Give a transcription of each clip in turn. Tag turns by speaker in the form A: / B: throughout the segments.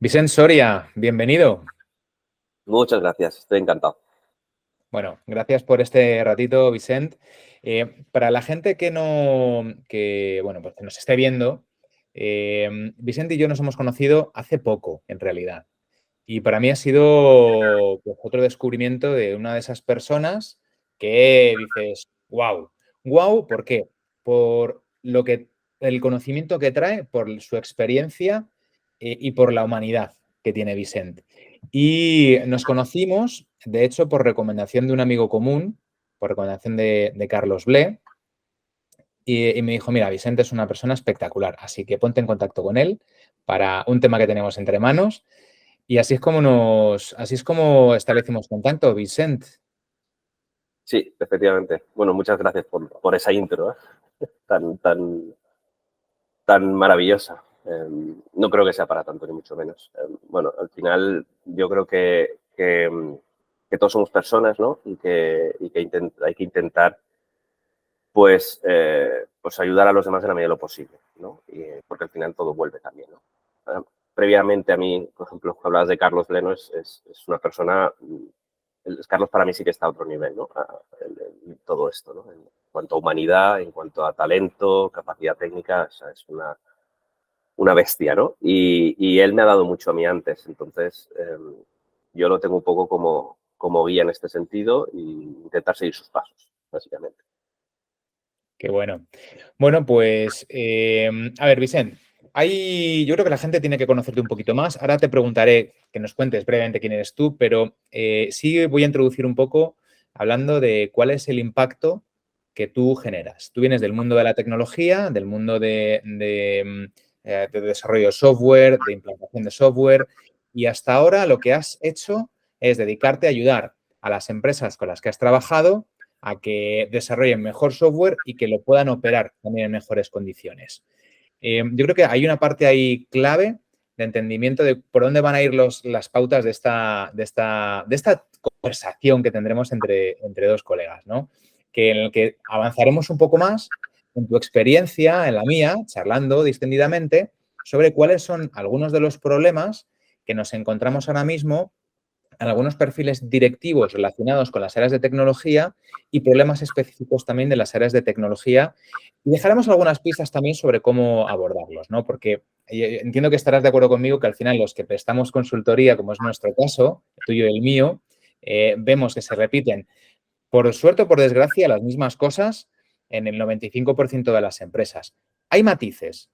A: Vicent Soria, bienvenido.
B: Muchas gracias, estoy encantado.
A: Bueno, gracias por este ratito, Vicent. Para la gente pues que nos esté viendo, Vicent y yo nos hemos conocido hace poco, en realidad. Y para mí ha sido pues, otro descubrimiento de una de esas personas que dices, wow. Wow, ¿por qué? Por el conocimiento que trae, por su experiencia y por la humanidad que tiene Vicent. Y nos conocimos, de hecho, por recomendación de un amigo común, por recomendación de Carlos Ble, y me dijo, mira, Vicente es una persona espectacular, así que ponte en contacto con él para un tema que tenemos entre manos. Y así es como establecimos contacto, Vicent.
B: Sí, efectivamente. Bueno, muchas gracias por esa intro, tan maravillosa. No creo que sea para tanto, ni mucho menos. Bueno, al final yo creo que todos somos personas, ¿no? Y que hay que intentar pues ayudar a los demás en la medida de lo posible, ¿no? Porque al final todo vuelve también, ¿no? Previamente a mí, por ejemplo, hablabas de Carlos Leno, es una persona. Carlos para mí sí que está a otro nivel, ¿no? En todo esto, ¿no? En cuanto a humanidad, en cuanto a talento, capacidad técnica, o sea, es una bestia, ¿no? Y él me ha dado mucho a mí antes, entonces yo lo tengo un poco como guía en este sentido e intentar seguir sus pasos, básicamente.
A: Qué bueno. Bueno, pues, a ver, Vicent, yo creo que la gente tiene que conocerte un poquito más. Ahora te preguntaré que nos cuentes brevemente quién eres tú, pero sí voy a introducir un poco hablando de cuál es el impacto que tú generas. Tú vienes del mundo de la tecnología, del mundo de desarrollo de software, de implantación de software, y hasta ahora lo que has hecho es dedicarte a ayudar a las empresas con las que has trabajado a que desarrollen mejor software y que lo puedan operar también en mejores condiciones. Yo creo que hay una parte ahí clave de entendimiento de por dónde van a ir las pautas de esta conversación que tendremos entre dos colegas, ¿no? Que en el que avanzaremos un poco más en tu experiencia, en la mía, charlando distendidamente sobre cuáles son algunos de los problemas que nos encontramos ahora mismo en algunos perfiles directivos relacionados con las áreas de tecnología y problemas específicos también de las áreas de tecnología. Y dejaremos algunas pistas también sobre cómo abordarlos, ¿no? Porque entiendo que estarás de acuerdo conmigo que al final los que prestamos consultoría, como es nuestro caso, el tuyo y el mío, vemos que se repiten, por suerte o por desgracia, las mismas cosas en el 95% de las empresas. Hay matices.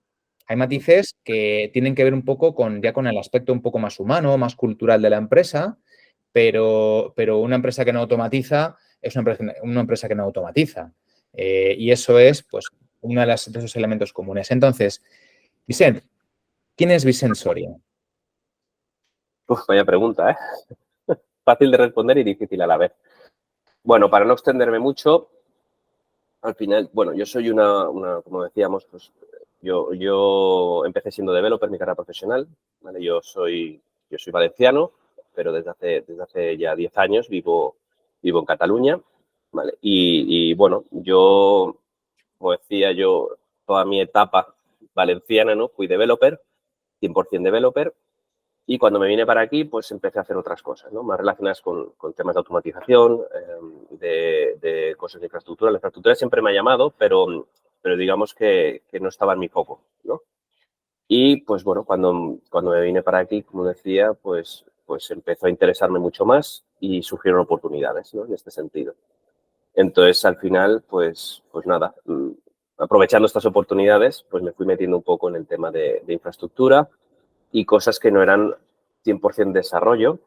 A: Hay matices que tienen que ver un poco ya con el aspecto un poco más humano, más cultural de la empresa, pero una empresa que no automatiza es una empresa que no automatiza. Y eso es, pues, uno de esos elementos comunes. Entonces, Vicent, ¿quién es Vicent Soria?
B: Uf, vaya pregunta, ¿eh? Fácil de responder y difícil a la vez. Bueno, para no extenderme mucho, al final, bueno, yo soy como decíamos, pues yo empecé siendo developer, mi carrera profesional, ¿vale? Yo soy valenciano, pero desde hace ya 10 años vivo en Cataluña, ¿vale? Y bueno, como decía yo, toda mi etapa valenciana, ¿no? Fui developer, 100% developer, y cuando me vine para aquí, pues empecé a hacer otras cosas, ¿no? Más relacionadas con temas de automatización, de cosas de infraestructura. La infraestructura siempre me ha llamado, pero digamos que no estaba en mi foco, ¿no? Y pues bueno, cuando me vine para aquí, como decía, pues empezó a interesarme mucho más y surgieron oportunidades, ¿no? En este sentido. Entonces, al final, pues nada, aprovechando estas oportunidades, pues me fui metiendo un poco en el tema de infraestructura y cosas que no eran 100% desarrollo,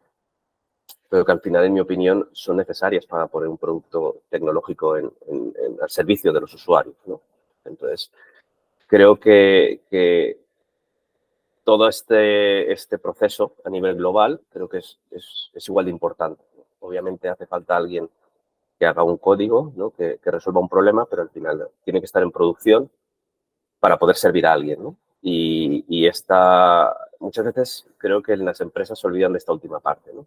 B: pero que al final, en mi opinión, son necesarias para poner un producto tecnológico al servicio de los usuarios, ¿no? Entonces, creo que todo este proceso a nivel global creo que es igual de importante. Obviamente hace falta alguien que haga un código, ¿no? que resuelva un problema, pero al final tiene que estar en producción para poder servir a alguien, ¿no? Y muchas veces creo que en las empresas se olvidan de esta última parte, ¿no?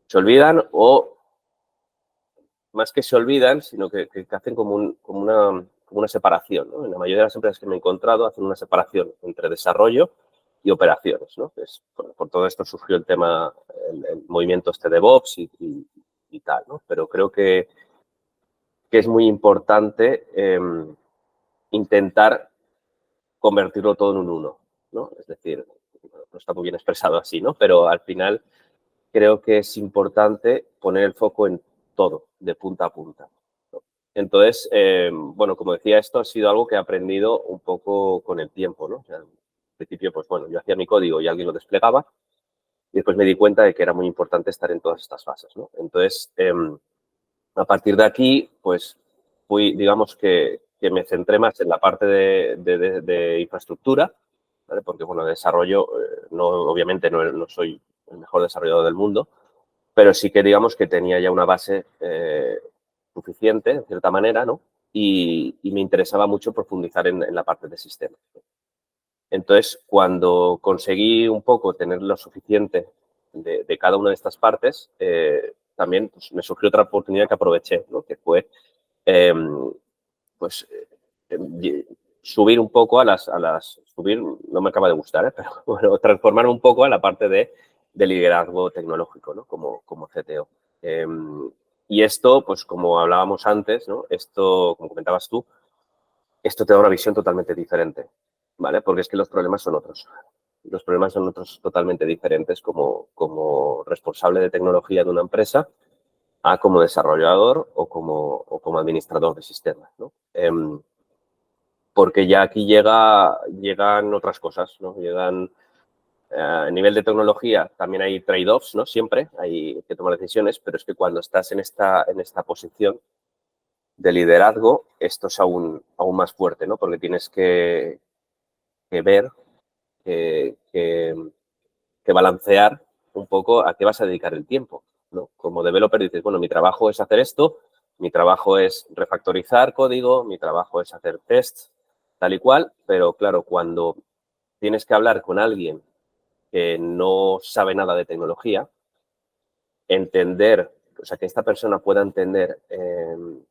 B: Se olvidan o, más que se olvidan, sino que hacen como una separación, ¿no? En la mayoría de las empresas que me he encontrado hacen una separación entre desarrollo y operaciones, ¿no? Por todo esto surgió el tema, el movimiento este de DevOps y tal, ¿no? Pero creo que es muy importante intentar convertirlo todo en un uno, ¿no? Es decir, no está muy bien expresado así, ¿no? Pero al final creo que es importante poner el foco en todo, de punta a punta, ¿no? Entonces, bueno, como decía, esto ha sido algo que he aprendido un poco con el tiempo, ¿no? O sea, al principio, pues bueno, yo hacía mi código y alguien lo desplegaba y después me di cuenta de que era muy importante estar en todas estas fases, ¿no? Entonces, a partir de aquí, pues fui, digamos que me centré más en la parte de infraestructura, ¿vale? Porque, bueno, de desarrollo, no, obviamente no soy el mejor desarrollador del mundo, pero sí que digamos que tenía ya una base suficiente, en cierta manera, ¿no? Y me interesaba mucho profundizar en la parte de sistemas, ¿no? Entonces, cuando conseguí un poco tener lo suficiente de cada una de estas partes, también pues, me surgió otra oportunidad que aproveché, ¿no? Que fue, pues, subir un poco subir, no me acaba de gustar, pero bueno, transformar un poco a la parte de liderazgo tecnológico, ¿no? Como CTO. Y esto, pues como hablábamos antes, ¿no? Esto, como comentabas tú, esto te da una visión totalmente diferente, ¿vale? Porque es que los problemas son otros. Los problemas son otros totalmente diferentes como responsable de tecnología de una empresa a como desarrollador o como administrador de sistemas, ¿no? Porque ya aquí llegan otras cosas, ¿no? Llegan a nivel de tecnología también hay trade-offs, ¿no? Siempre hay que tomar decisiones, pero es que cuando estás en esta posición de liderazgo, esto es aún más fuerte, ¿no? Porque tienes que ver, que balancear un poco a qué vas a dedicar el tiempo, ¿no? Como developer dices, bueno, mi trabajo es hacer esto, mi trabajo es refactorizar código, mi trabajo es hacer tests, tal y cual, pero claro, cuando tienes que hablar con alguien que no sabe nada de tecnología, entender, o sea, que esta persona pueda entender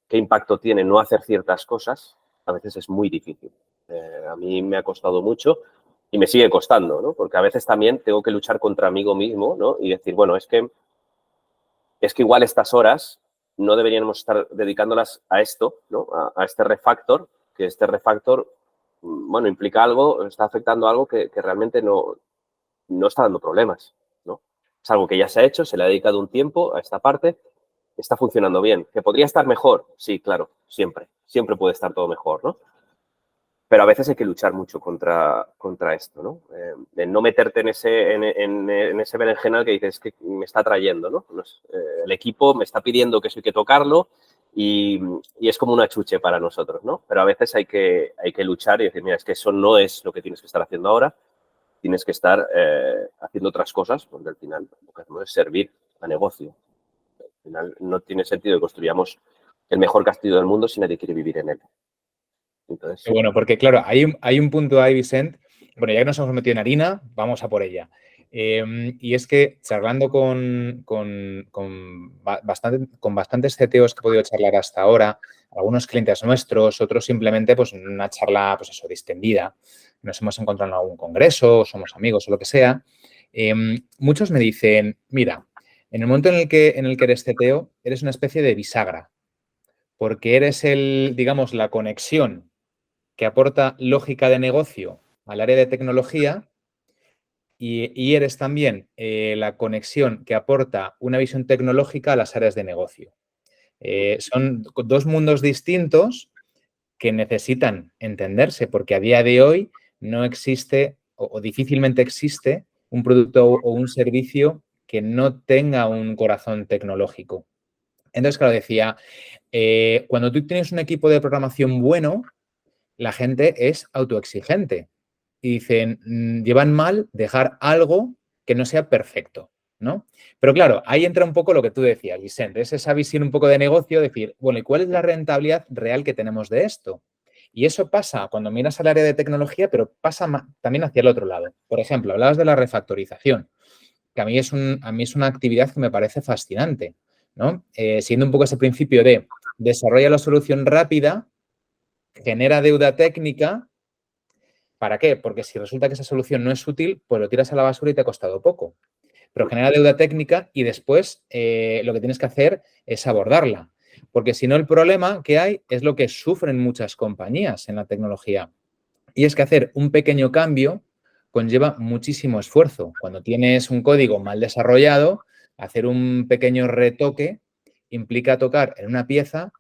B: qué impacto tiene no hacer ciertas cosas, a veces es muy difícil. A mí me ha costado mucho y me sigue costando, ¿no? Porque a veces también tengo que luchar contra mí mismo, ¿no? Y decir, bueno, es que igual estas horas no deberíamos estar dedicándolas a esto, ¿no? A este refactor, que este refactor, bueno, implica algo, está afectando algo que realmente no está dando problemas, ¿no? Es algo que ya se ha hecho, se le ha dedicado un tiempo a esta parte, está funcionando bien. ¿Que podría estar mejor? Sí, claro, siempre. Siempre puede estar todo mejor, ¿no? Pero a veces hay que luchar mucho contra esto, ¿no? De no meterte en ese berenjenal que dices que me está trayendo, ¿no? El equipo me está pidiendo que eso hay que tocarlo y es como una chuche para nosotros, ¿no? Pero a veces hay que luchar y decir, mira, es que eso no es lo que tienes que estar haciendo ahora, tienes que estar haciendo otras cosas, porque al final lo que hacemos es servir a negocio. Al final no tiene sentido que construyamos el mejor castillo del mundo si nadie quiere vivir en él. Entonces,
A: Bueno, porque claro, hay un punto ahí, Vicent. Bueno, ya que nos hemos metido en harina, vamos a por ella. Y es que charlando con bastantes CTOs que he podido charlar hasta ahora, algunos clientes nuestros, otros simplemente pues una charla pues eso, distendida, nos hemos encontrado en algún congreso, somos amigos o lo que sea, muchos me dicen, mira, en el momento en el que eres CTO, eres una especie de bisagra, porque eres digamos, la conexión que aporta lógica de negocio al área de tecnología y eres también la conexión que aporta una visión tecnológica a las áreas de negocio. Son dos mundos distintos que necesitan entenderse porque a día de hoy no existe o difícilmente existe un producto o un servicio que no tenga un corazón tecnológico. Entonces, claro, decía, cuando tú tienes un equipo de programación bueno, la gente es autoexigente y dicen, llevan mal dejar algo que no sea perfecto, ¿no? Pero claro, ahí entra un poco lo que tú decías, Vicente, es esa visión un poco de negocio, decir, bueno, ¿y cuál es la rentabilidad real que tenemos de esto? Y eso pasa cuando miras al área de tecnología, pero pasa también hacia el otro lado. Por ejemplo, hablabas de la refactorización, que a mí es una actividad que me parece fascinante, ¿no? Siendo un poco ese principio de desarrolla la solución rápida, genera deuda técnica ¿Para qué? Porque si resulta que esa solución no es útil, pues lo tiras a la basura y te ha costado poco. Pero genera deuda técnica y después lo que tienes que hacer es abordarla. Porque si no, el problema que hay es lo que sufren muchas compañías en la tecnología. Y es que hacer un pequeño cambio conlleva muchísimo esfuerzo. Cuando tienes un código mal desarrollado, hacer un pequeño retoque implica tocar en una pieza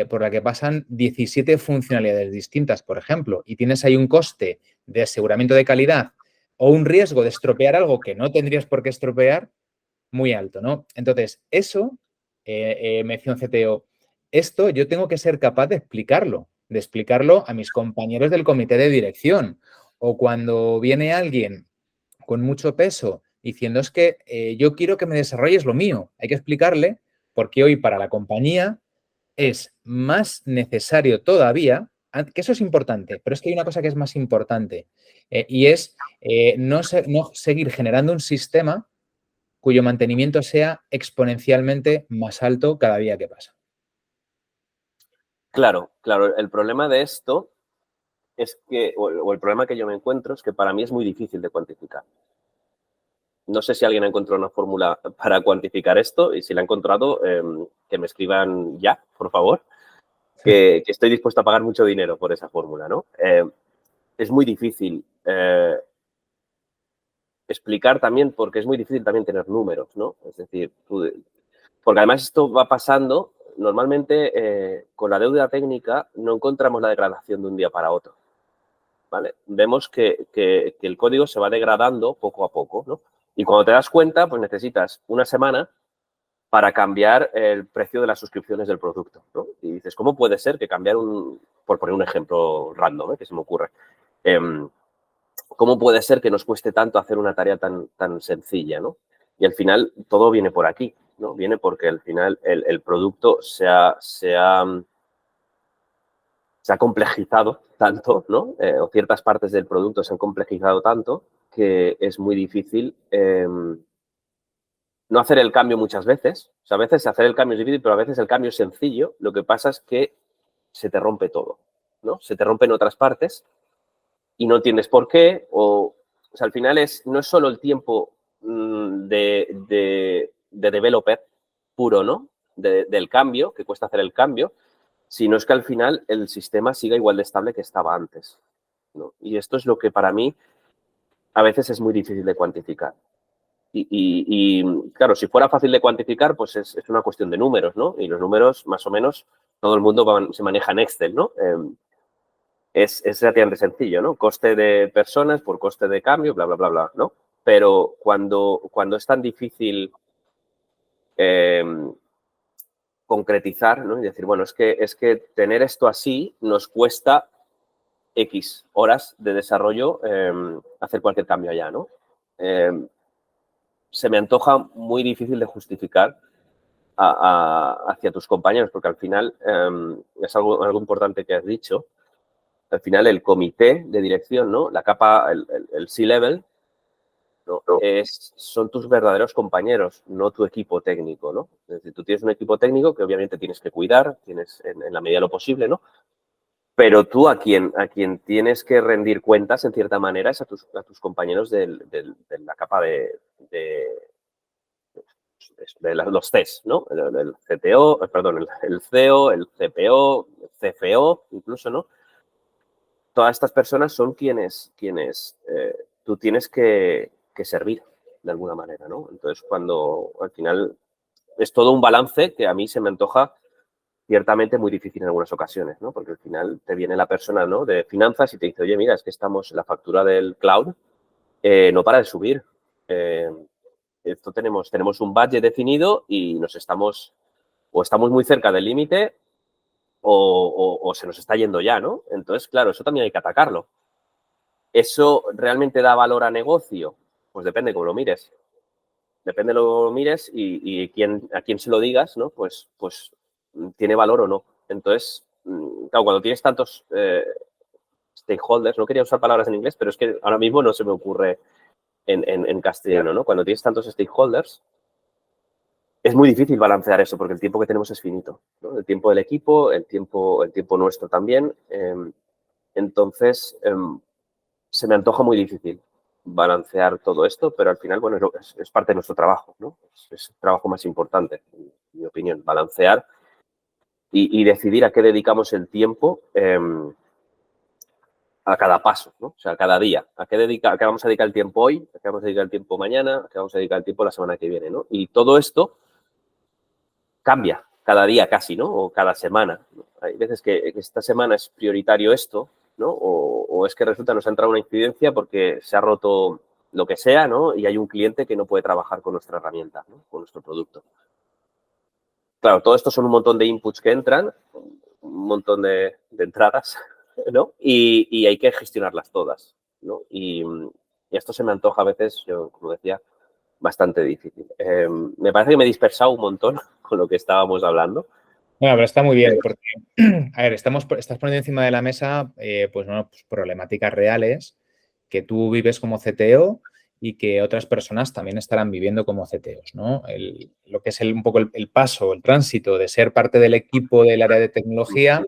A: por la que pasan 17 funcionalidades distintas, por ejemplo, y tienes ahí un coste de aseguramiento de calidad o un riesgo de estropear algo que no tendrías por qué estropear muy alto, ¿no? Entonces, eso, me decía un CTO, esto yo tengo que ser capaz de explicarlo a mis compañeros del comité de dirección. O cuando viene alguien con mucho peso diciendo es que yo quiero que me desarrolles lo mío, hay que explicarle porque hoy para la compañía es más necesario todavía, que eso es importante, pero es que hay una cosa que es más importante y es no seguir generando un sistema cuyo mantenimiento sea exponencialmente más alto cada día que pasa.
B: Claro, claro. El problema de esto es que, o el problema que yo me encuentro es que para mí es muy difícil de cuantificar. No sé si alguien ha encontrado una fórmula para cuantificar esto y si la ha encontrado, que me escriban ya, por favor, que estoy dispuesto a pagar mucho dinero por esa fórmula, ¿no? Es muy difícil explicar también porque es muy difícil también tener números, ¿no? Es decir, porque además esto va pasando, normalmente con la deuda técnica no encontramos la degradación de un día para otro, ¿vale? Vemos que el código se va degradando poco a poco, ¿no? Y cuando te das cuenta, pues necesitas una semana para cambiar el precio de las suscripciones del producto, ¿no? Y dices, ¿cómo puede ser que cambiar por poner un ejemplo random, que se me ocurre, ¿cómo puede ser que nos cueste tanto hacer una tarea tan sencilla, ¿no? Y al final todo viene por aquí, ¿no? Viene porque al final el producto se ha complejizado tanto, ¿no? O ciertas partes del producto se han complejizado tanto que es muy difícil no hacer el cambio muchas veces. O sea, a veces hacer el cambio es difícil, pero a veces el cambio es sencillo. Lo que pasa es que se te rompe todo, ¿no? Se te rompen otras partes y no entiendes por qué. O sea, al final no es solo el tiempo de developer puro, ¿no? Del cambio, que cuesta hacer el cambio, sino es que al final el sistema siga igual de estable que estaba antes, ¿no? Y esto es lo que para mí a veces es muy difícil de cuantificar. Y claro, si fuera fácil de cuantificar, pues es una cuestión de números, ¿no? Y los números, más o menos, todo el mundo se maneja en Excel, ¿no? Es relativamente sencillo, ¿no? Coste de personas por coste de cambio, bla, bla, bla, bla, ¿no? Pero cuando es tan difícil concretizar, ¿no? Y decir, bueno, es que tener esto así nos cuesta X horas de desarrollo hacer cualquier cambio allá, ¿no? Se me antoja muy difícil de justificar hacia tus compañeros, porque al final es algo importante que has dicho. Al final el comité de dirección, ¿no? La capa, el C-level, ¿no? Son tus verdaderos compañeros, no tu equipo técnico, ¿no? Es decir, tú tienes un equipo técnico que obviamente tienes que cuidar, tienes en la medida de lo posible, ¿no? Pero tú a quien tienes que rendir cuentas, en cierta manera, es a tus compañeros de la capa de los Cs, ¿no? El CTO, perdón, el CEO, el CPO, el CFO, incluso, ¿no? Todas estas personas son quienes tú tienes que servir de alguna manera, ¿no? Entonces, cuando al final es todo un balance que a mí se me antoja ciertamente muy difícil en algunas ocasiones, ¿no? Porque al final te viene la persona, ¿no? De finanzas y te dice, oye, mira, es que la factura del cloud no para de subir. Esto tenemos un budget definido y estamos muy cerca del límite o se nos está yendo ya, ¿no? Entonces, claro, eso también hay que atacarlo. ¿Eso realmente da valor a negocio? Pues depende cómo lo mires. Depende de lo mires y a quién se lo digas, ¿no? Pues tiene valor o no. Entonces, claro, cuando tienes tantos stakeholders, no quería usar palabras en inglés, pero es que ahora mismo no se me ocurre en castellano, ¿no? Cuando tienes tantos stakeholders, es muy difícil balancear eso porque el tiempo que tenemos es finito, ¿no? El tiempo del equipo, el tiempo nuestro también. Entonces, se me antoja muy difícil balancear todo esto, pero al final, bueno, es parte de nuestro trabajo, ¿no? Es el trabajo más importante, en mi opinión, balancear y decidir a qué dedicamos el tiempo a cada paso, ¿no? O sea, a cada día. ¿A qué vamos a dedicar el tiempo hoy? ¿A qué vamos a dedicar el tiempo mañana? ¿A qué vamos a dedicar el tiempo la semana que viene, ¿no? Y todo esto cambia cada día casi, ¿no? O cada semana, ¿no? Hay veces que esta semana es prioritario esto, ¿no? O es que resulta nos ha entrado una incidencia porque se ha roto lo que sea, ¿no? Y hay un cliente que no puede trabajar con nuestra herramienta, ¿no? Con nuestro producto. Claro, todo esto son un montón de inputs que entran, un montón de entradas, ¿no? Y hay que gestionarlas todas, ¿no? Y esto se me antoja a veces, yo, como decía, bastante difícil. Me parece que me he dispersado un montón con lo que estábamos hablando.
A: Bueno, pero está muy bien porque, a ver, estás poniendo encima de la mesa pues, bueno, pues problemáticas reales que tú vives como CTO y que otras personas también estarán viviendo como CTOs, ¿no? Lo que es un poco el paso, el tránsito de ser parte del equipo del área de tecnología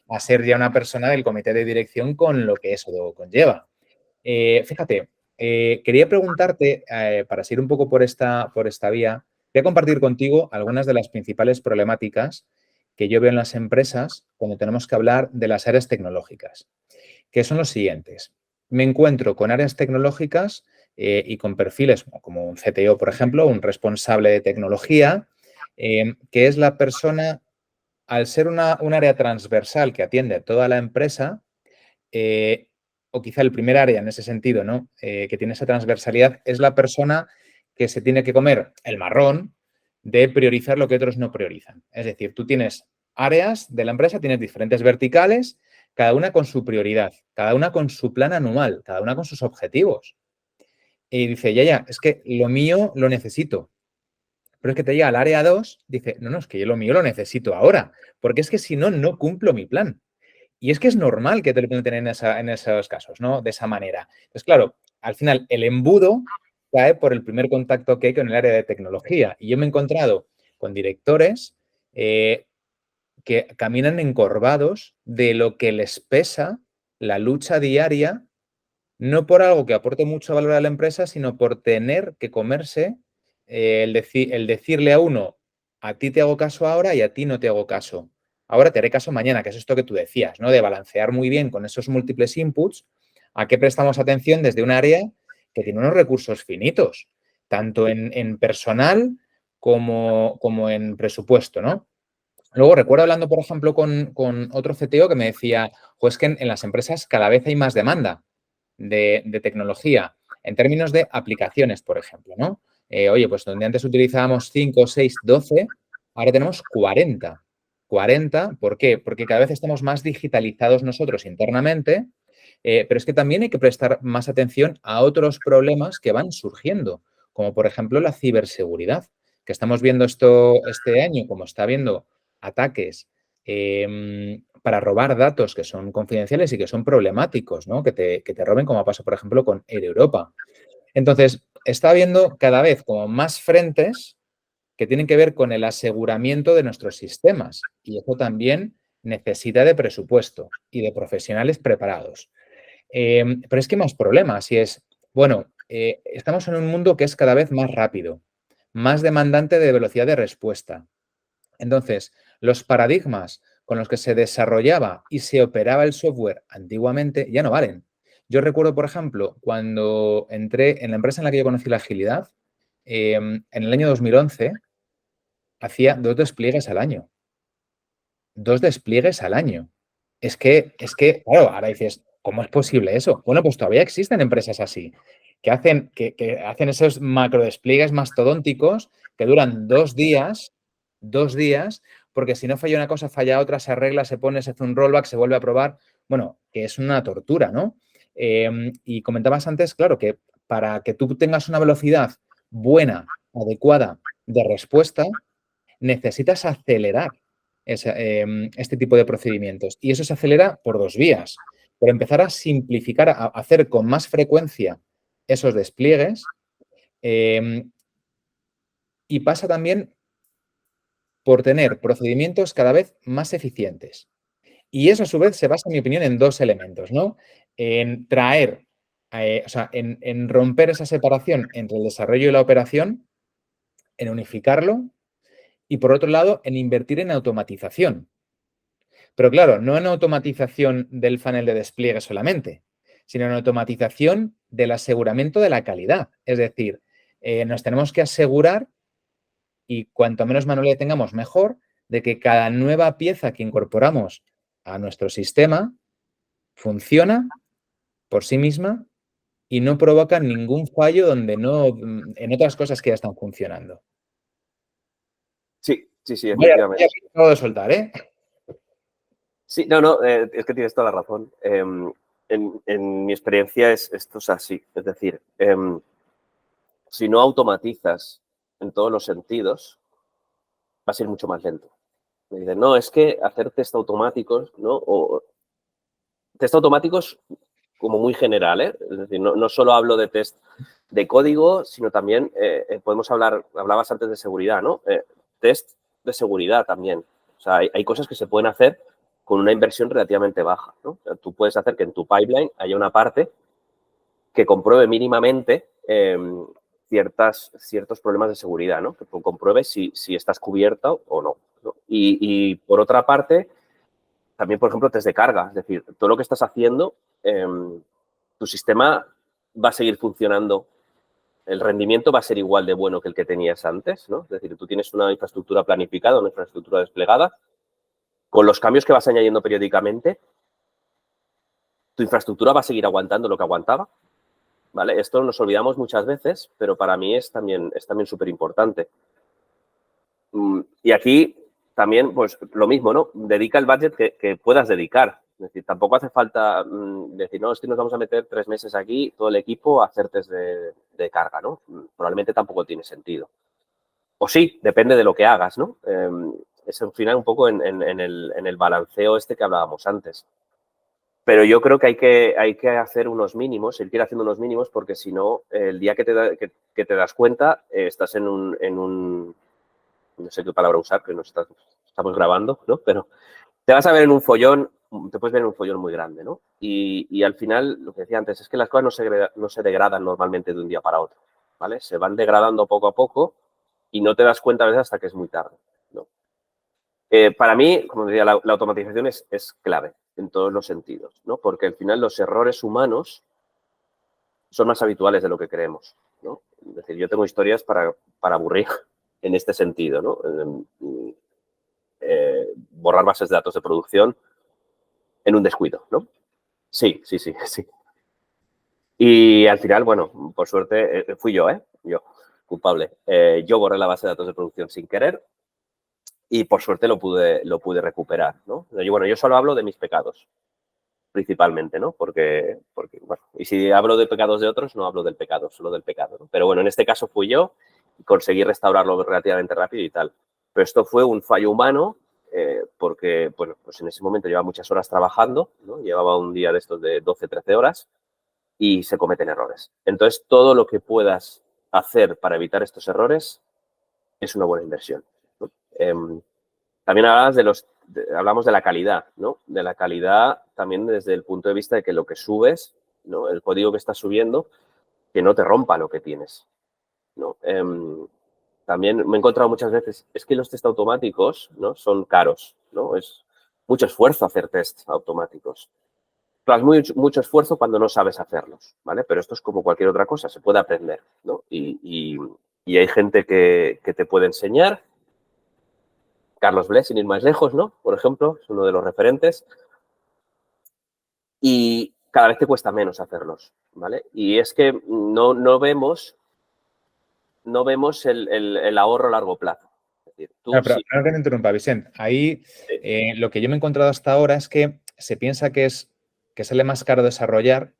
A: a ser ya una persona del comité de dirección con lo que eso conlleva. Fíjate, quería preguntarte, para seguir un poco por esta vía, voy a compartir contigo algunas de las principales problemáticas que yo veo en las empresas cuando tenemos que hablar de las áreas tecnológicas, que son los siguientes. Me encuentro con áreas tecnológicas y con perfiles como un CTO, por ejemplo, un responsable de tecnología, que es la persona, al ser un área transversal que atiende a toda la empresa, o quizá el primer área en ese sentido, ¿no? Que tiene esa transversalidad, es la persona que se tiene que comer el marrón de priorizar lo que otros no priorizan. Es decir, tú tienes áreas de la empresa, tienes diferentes verticales, cada una con su prioridad, cada una con su plan anual, cada una con sus objetivos. Y dice, ya, es que lo mío lo necesito. Pero es que te llega al área 2, dice, no, es que yo lo mío lo necesito ahora, porque es que si no, no cumplo mi plan. Y es que es normal que te lo planteen en esos casos, ¿no? De esa manera. Entonces, claro, al final el embudo cae por el primer contacto que hay con el área de tecnología. Y yo me he encontrado con directores que caminan encorvados de lo que les pesa la lucha diaria, no por algo que aporte mucho valor a la empresa, sino por tener que comerse el decirle a uno, a ti te hago caso ahora y a ti no te hago caso. Ahora te haré caso mañana, que es esto que tú decías, ¿no? De balancear muy bien con esos múltiples inputs, a qué prestamos atención desde un área que tiene unos recursos finitos, tanto en personal como en presupuesto, ¿no? Luego recuerdo hablando, por ejemplo, con otro CTO que me decía, pues que en las empresas cada vez hay más demanda de tecnología en términos de aplicaciones, por ejemplo, ¿no? Oye, pues donde antes utilizábamos 5, 6, 12, ahora tenemos 40. 40, ¿por qué? Porque cada vez estamos más digitalizados nosotros internamente, pero es que también hay que prestar más atención a otros problemas que van surgiendo, como por ejemplo la ciberseguridad, que estamos viendo esto este año, como está habiendo ataques para robar datos que son confidenciales y que son problemáticos, ¿no? Que te roben, como pasa, por ejemplo, con Air Europa. Entonces, está habiendo cada vez como más frentes que tienen que ver con el aseguramiento de nuestros sistemas. Y eso también necesita de presupuesto y de profesionales preparados. Pero es que hay más problemas y es, bueno, estamos en un mundo que es cada vez más rápido, más demandante de velocidad de respuesta. Entonces, los paradigmas con los que se desarrollaba y se operaba el software antiguamente ya no valen. Yo recuerdo, por ejemplo, cuando entré en la empresa en la que yo conocí la agilidad, en el año 2011, hacía 2 despliegues al año. 2 despliegues al año. Claro, ahora dices, ¿cómo es posible eso? Bueno, pues todavía existen empresas así, que hacen esos macro despliegues mastodónticos que duran 2 días, porque si no falla una cosa, falla otra, se arregla, se pone, se hace un rollback, se vuelve a probar. Bueno, que es una tortura, ¿no? Y comentabas antes, claro, que para que tú tengas una velocidad buena, adecuada de respuesta, necesitas acelerar este tipo de procedimientos. Y eso se acelera por 2 vías. Por empezar a simplificar, a hacer con más frecuencia esos despliegues. Y pasa también por tener procedimientos cada vez más eficientes. Y eso, a su vez, se basa, en mi opinión, en 2 elementos, ¿no? En traer o sea, en romper esa separación entre el desarrollo y la operación, en unificarlo y, por otro lado, en invertir en automatización. Pero claro, no en automatización del funnel de despliegue solamente, sino en automatización del aseguramiento de la calidad. Es decir, nos tenemos que asegurar, y cuanto menos manualidad tengamos, mejor, de que cada nueva pieza que incorporamos a nuestro sistema funciona por sí misma y no provoca ningún fallo donde no, en otras cosas que ya están funcionando.
B: Sí, sí, sí,
A: Vaya,
B: efectivamente.
A: acabo de soltar, ¿eh?
B: Sí, no, es que tienes toda la razón. En mi experiencia esto es así. Es decir, si no automatizas en todos los sentidos, va a ser mucho más lento. Me dicen, no, es que hacer test automáticos, ¿no? O test automáticos como muy general, ¿eh? Es decir, no solo hablo de test de código, sino también podemos hablabas antes de seguridad, ¿no? Test de seguridad también. O sea, hay cosas que se pueden hacer con una inversión relativamente baja, ¿no? O sea, tú puedes hacer que en tu pipeline haya una parte que compruebe mínimamente ciertos problemas de seguridad, ¿no? Que compruebe si estás cubierta o no, ¿no? Y por otra parte, también, por ejemplo, test de carga. Es decir, todo lo que estás haciendo, tu sistema va a seguir funcionando. El rendimiento va a ser igual de bueno que el que tenías antes, ¿no? Es decir, tú tienes una infraestructura planificada, una infraestructura desplegada, con los cambios que vas añadiendo periódicamente, tu infraestructura va a seguir aguantando lo que aguantaba, ¿vale? Esto nos olvidamos muchas veces, pero para mí es también súper importante. Y aquí también, pues lo mismo, ¿no? Dedica el budget que puedas dedicar. Es decir, tampoco hace falta decir, no, es que nos vamos a meter 3 meses aquí, todo el equipo, a hacer test de carga, ¿no? Probablemente tampoco tiene sentido. O sí, depende de lo que hagas, ¿no? Es al final un poco en el balanceo este que hablábamos antes. Pero yo creo que hay que hacer unos mínimos, el que ir haciendo unos mínimos, porque si no, el día que te das cuenta, estás en un no sé qué palabra usar, que estamos grabando, ¿no? Pero te vas a ver en un follón, te puedes ver en un follón muy grande, ¿no? Y al final, lo que decía antes, es que las cosas no se degradan normalmente de un día para otro, ¿vale? Se van degradando poco a poco y no te das cuenta a veces hasta que es muy tarde, ¿no? Para mí, como decía, la automatización es clave en todos los sentidos, ¿no? Porque al final los errores humanos son más habituales de lo que creemos, ¿no? Es decir, yo tengo historias para aburrir en este sentido, ¿no? Borrar bases de datos de producción en un descuido, ¿no? Sí. Y al final, bueno, por suerte, fui yo, yo, culpable. Yo borré la base de datos de producción sin querer y por suerte lo pude recuperar, ¿no? Yo solo hablo de mis pecados, principalmente, ¿no? Porque, bueno, y si hablo de pecados de otros, no hablo del pecado, solo del pecado, ¿no? Pero bueno, en este caso fui yo y conseguí restaurarlo relativamente rápido y tal. Pero esto fue un fallo humano porque, bueno, pues en ese momento llevaba muchas horas trabajando, ¿no? Llevaba un día de estos de 12, 13 horas y se cometen errores. Entonces, todo lo que puedas hacer para evitar estos errores es una buena inversión, ¿no? También hablamos de la calidad, ¿no? De la calidad también desde el punto de vista de que lo que subes, ¿no? El código que estás subiendo, que no te rompa lo que tienes, ¿no? También me he encontrado muchas veces, es que los test automáticos, ¿no? Son caros, ¿no? Es mucho esfuerzo hacer test automáticos. Claro, es mucho esfuerzo cuando no sabes hacerlos, ¿vale? Pero esto es como cualquier otra cosa, se puede aprender, ¿no? Y hay gente que te puede enseñar. Carlos Bless, sin ir más lejos, ¿no? Por ejemplo, es uno de los referentes. Y cada vez te cuesta menos hacerlos, ¿vale? Y es que no vemos el ahorro a largo plazo. Es decir, tú
A: Pero
B: sí.
A: no que me interrumpa, Vicente. Ahí lo que yo me he encontrado hasta ahora es que se piensa que sale más caro desarrollar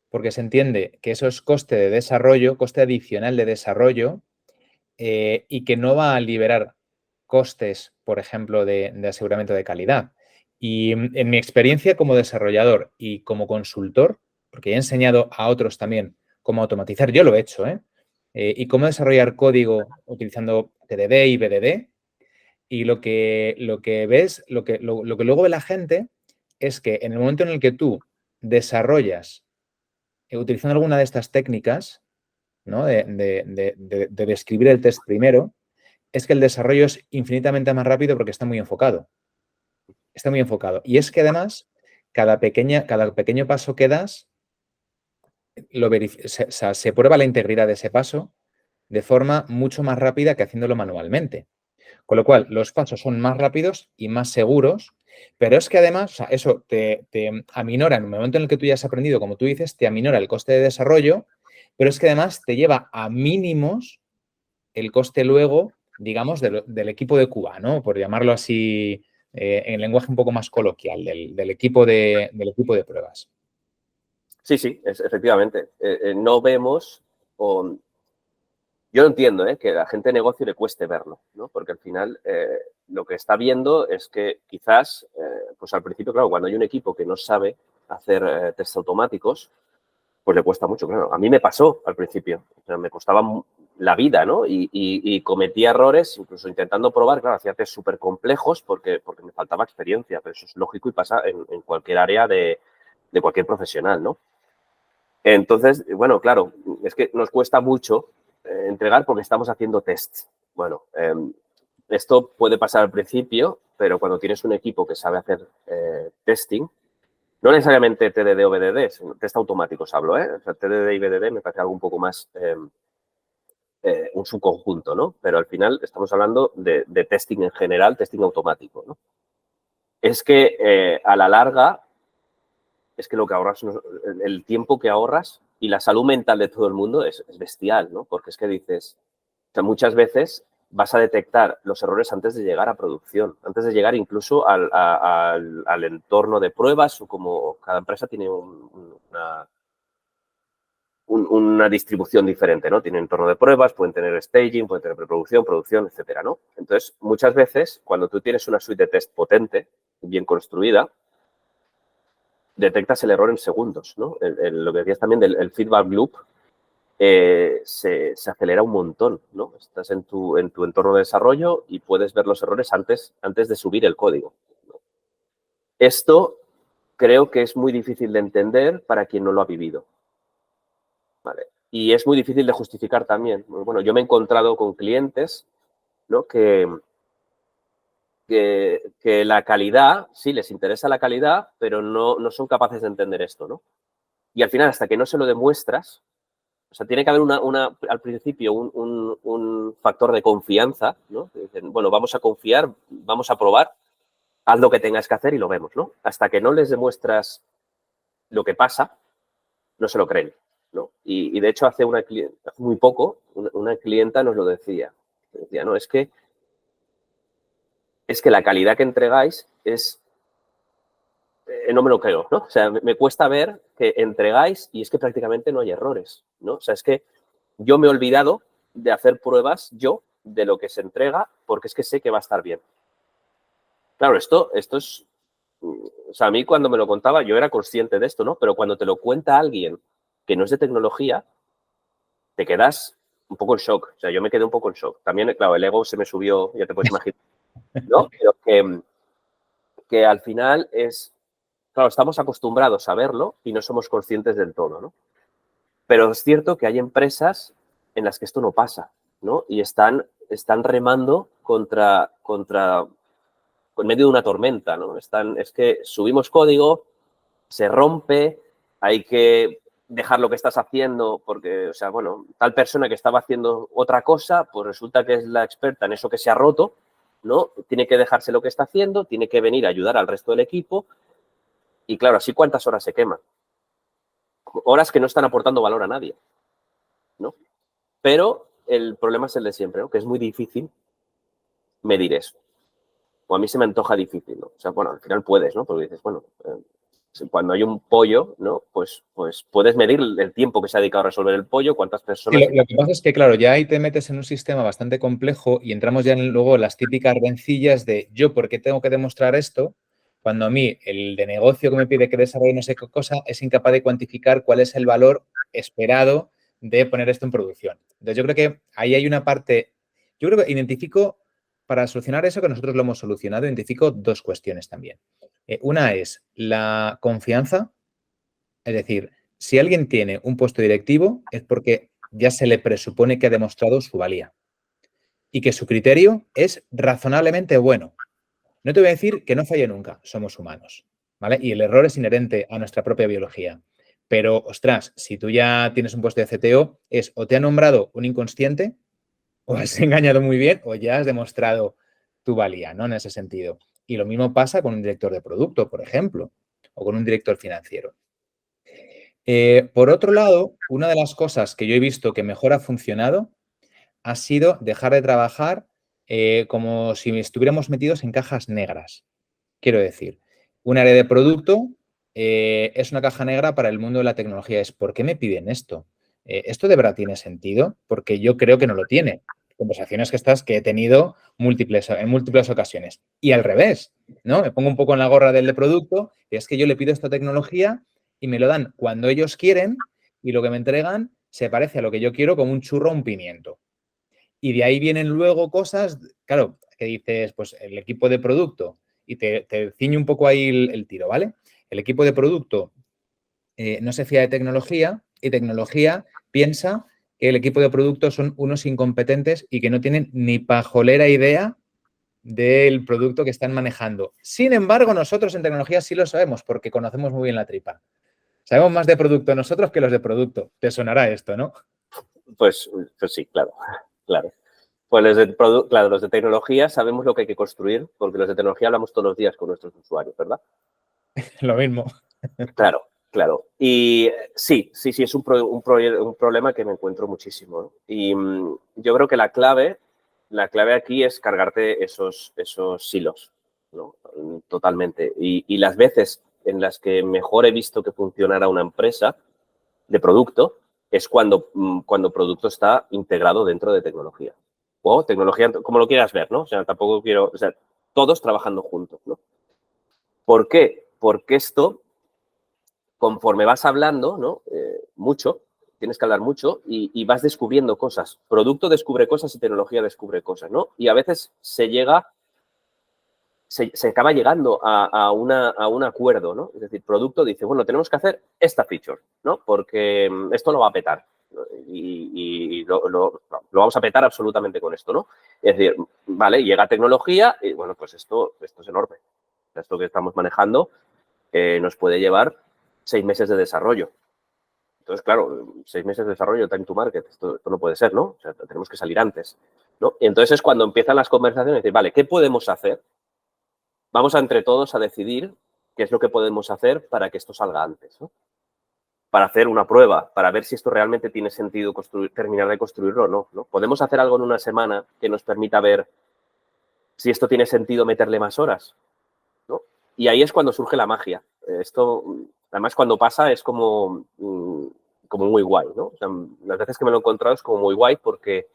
A: porque se entiende que eso es coste de desarrollo, coste adicional de desarrollo, y que no va a liberar costes, por ejemplo, de aseguramiento de calidad. Y en mi experiencia como desarrollador y como consultor, porque he enseñado a otros también cómo automatizar, yo lo he hecho, y cómo desarrollar código utilizando TDD y BDD. Y lo que ves, lo que luego ve la gente es que en el momento en el que tú desarrollas utilizando alguna de estas técnicas, ¿no? de describir el test primero, es que el desarrollo es infinitamente más rápido porque está muy enfocado. Está muy enfocado. Y es que además, cada pequeño paso que das, se prueba la integridad de ese paso de forma mucho más rápida que haciéndolo manualmente. Con lo cual, los pasos son más rápidos y más seguros, pero es que además, o sea, eso te aminora, en el momento en el que tú ya has aprendido, como tú dices, te aminora el coste de desarrollo, pero es que además te lleva a mínimos el coste luego, digamos, del equipo de Cuba, ¿no? Por llamarlo así, en lenguaje un poco más coloquial, del equipo de pruebas.
B: Sí, sí, efectivamente. No vemos, o yo entiendo que a la gente de negocio le cueste verlo, ¿no? Porque al final lo que está viendo es que quizás, pues al principio, claro, cuando hay un equipo que no sabe hacer test automáticos, pues le cuesta mucho, claro. A mí me pasó al principio, o sea, me costaba la vida, ¿no? Y cometía errores, incluso intentando probar, claro, hacía test súper complejos porque me faltaba experiencia, pero eso es lógico y pasa en cualquier área de cualquier profesional, ¿no? Entonces, bueno, claro, es que nos cuesta mucho entregar porque estamos haciendo tests. Bueno, esto puede pasar al principio, pero cuando tienes un equipo que sabe hacer testing, no necesariamente TDD o BDD, sino test automáticos hablo, ¿eh? O sea, TDD y BDD me parece algo un poco más un subconjunto, ¿no? Pero al final estamos hablando de testing en general, testing automático, ¿no? Es que a la larga es que lo que ahorras, el tiempo que ahorras y la salud mental de todo el mundo es bestial, ¿no? Porque es que dices, o sea, muchas veces vas a detectar los errores antes de llegar a producción, antes de llegar incluso al entorno de pruebas, o como cada empresa tiene una distribución diferente, ¿no? Tiene entorno de pruebas, pueden tener staging, pueden tener preproducción, producción, etcétera, ¿no? Entonces, muchas veces, cuando tú tienes una suite de test potente, bien construida, detectas el error en segundos, ¿no? Lo que decías también del feedback loop se acelera un montón, ¿no? Estás en tu entorno de desarrollo y puedes ver los errores antes de subir el código, ¿no? Esto creo que es muy difícil de entender para quien no lo ha vivido, ¿vale? Y es muy difícil de justificar también. Bueno, yo me he encontrado con clientes, ¿no? Que la calidad, sí, les interesa la calidad, pero no son capaces de entender esto, ¿no? Y al final, hasta que no se lo demuestras, o sea, tiene que haber al principio un factor de confianza, ¿no? Dicen, bueno, vamos a confiar, vamos a probar, haz lo que tengas que hacer y lo vemos, ¿no? Hasta que no les demuestras lo que pasa, no se lo creen, ¿no? Y de hecho, hace muy poco, una clienta nos lo decía. Decía, no, es que la calidad que entregáis no me lo creo, ¿no? O sea, me cuesta ver que entregáis y es que prácticamente no hay errores, ¿no? O sea, es que yo me he olvidado de hacer pruebas yo de lo que se entrega porque es que sé que va a estar bien. Claro, esto es... O sea, a mí cuando me lo contaba yo era consciente de esto, ¿no? Pero cuando te lo cuenta alguien que no es de tecnología, te quedas un poco en shock. O sea, yo me quedé un poco en shock. También, claro, el ego se me subió, ya te puedes imaginar, ¿no? Pero que al final es... Claro, estamos acostumbrados a verlo y no somos conscientes del todo, ¿no? Pero es cierto que hay empresas en las que esto no pasa, ¿no? Y están remando en medio de una tormenta, ¿no? Es que subimos código, se rompe, hay que dejar lo que estás haciendo porque, o sea, bueno, tal persona que estaba haciendo otra cosa, pues resulta que es la experta en eso que se ha roto, ¿no? Tiene que dejarse lo que está haciendo, tiene que venir a ayudar al resto del equipo y, claro, así cuántas horas se queman. Horas que no están aportando valor a nadie, ¿no? Pero el problema es el de siempre, ¿no? Que es muy difícil medir eso. O a mí se me antoja difícil, ¿no? O sea, bueno, al final puedes, ¿no? Porque dices, bueno, cuando hay un pollo, ¿no? Pues puedes medir el tiempo que se ha dedicado a resolver el pollo, cuántas personas...
A: Sí, lo que pasa es que, claro, ya ahí te metes en un sistema bastante complejo y entramos ya en luego las típicas rencillas de yo, ¿por qué tengo que demostrar esto? Cuando a mí el de negocio que me pide que desarrolle no sé qué cosa es incapaz de cuantificar cuál es el valor esperado de poner esto en producción. Entonces, yo creo que ahí hay una parte, yo creo que identifico, para solucionar eso, que nosotros lo hemos solucionado, identifico dos cuestiones también. Una es la confianza, es decir, si alguien tiene un puesto directivo es porque ya se le presupone que ha demostrado su valía y que su criterio es razonablemente bueno. No te voy a decir que no falle nunca, somos humanos, ¿vale? Y el error es inherente a nuestra propia biología. Pero, ostras, si tú ya tienes un puesto de CTO, es o te ha nombrado un inconsciente, o has engañado muy bien, o ya has demostrado tu valía, ¿no? En ese sentido. Y lo mismo pasa con un director de producto, por ejemplo, o con un director financiero. Por otro lado, una de las cosas que yo he visto que mejor ha funcionado ha sido dejar de trabajar como si estuviéramos metidos en cajas negras. Quiero decir, un área de producto es una caja negra para el mundo de la tecnología. Es, ¿por qué me piden esto? ¿Esto de verdad tiene sentido? Porque yo creo que no lo tiene. Conversaciones que he tenido en múltiples ocasiones. Y al revés, ¿no? Me pongo un poco en la gorra del de producto, y es que yo le pido esta tecnología y me lo dan cuando ellos quieren y lo que me entregan se parece a lo que yo quiero como un churro o un pimiento. Y de ahí vienen luego cosas, claro, que dices, pues el equipo de producto, y te ciño un poco ahí el tiro, ¿vale? El equipo de producto no se fía de tecnología y tecnología piensa que el equipo de producto son unos incompetentes y que no tienen ni pajolera idea del producto que están manejando. Sin embargo, nosotros en tecnología sí lo sabemos porque conocemos muy bien la tripa. Sabemos más de producto nosotros que los de producto. Te sonará esto, ¿no?
B: Pues sí, claro, claro. Pues claro, los de tecnología sabemos lo que hay que construir, porque los de tecnología hablamos todos los días con nuestros usuarios, ¿verdad?
A: Lo mismo.
B: Claro, claro. Y sí, es un problema que me encuentro muchísimo, ¿no? Y yo creo que la clave aquí es cargarte esos silos, ¿no? Totalmente. Y las veces en las que mejor he visto que funcionara una empresa de producto es cuando producto está integrado dentro de tecnología. O tecnología, como lo quieras ver, ¿no? O sea, tampoco quiero, o sea, todos trabajando juntos, ¿no? ¿Por qué? Porque esto, conforme vas hablando, ¿no? Mucho, tienes que hablar mucho y vas descubriendo cosas. Producto descubre cosas y tecnología descubre cosas, ¿no? Y a veces se acaba llegando a un acuerdo, ¿no? Es decir, producto dice, bueno, tenemos que hacer esta feature, ¿no? Porque esto lo va a petar. ¿No? Y lo vamos a petar absolutamente con esto, ¿no? Es decir, vale, llega tecnología y, bueno, pues esto es enorme. Esto que estamos manejando nos puede llevar 6 meses de desarrollo. Entonces, claro, 6 meses de desarrollo, time to market, esto no puede ser, ¿no? O sea, tenemos que salir antes, ¿no? Y entonces es cuando empiezan las conversaciones y decir, vale, ¿qué podemos hacer? Vamos entre todos a decidir qué es lo que podemos hacer para que esto salga antes, ¿no? Para hacer una prueba, para ver si esto realmente tiene sentido terminar de construirlo o no, ¿no? Podemos hacer algo en una semana que nos permita ver si esto tiene sentido meterle más horas, ¿no? Y ahí es cuando surge la magia. Esto, además, cuando pasa es como muy guay, ¿no? O sea, las veces que me lo he encontrado es como muy guay porque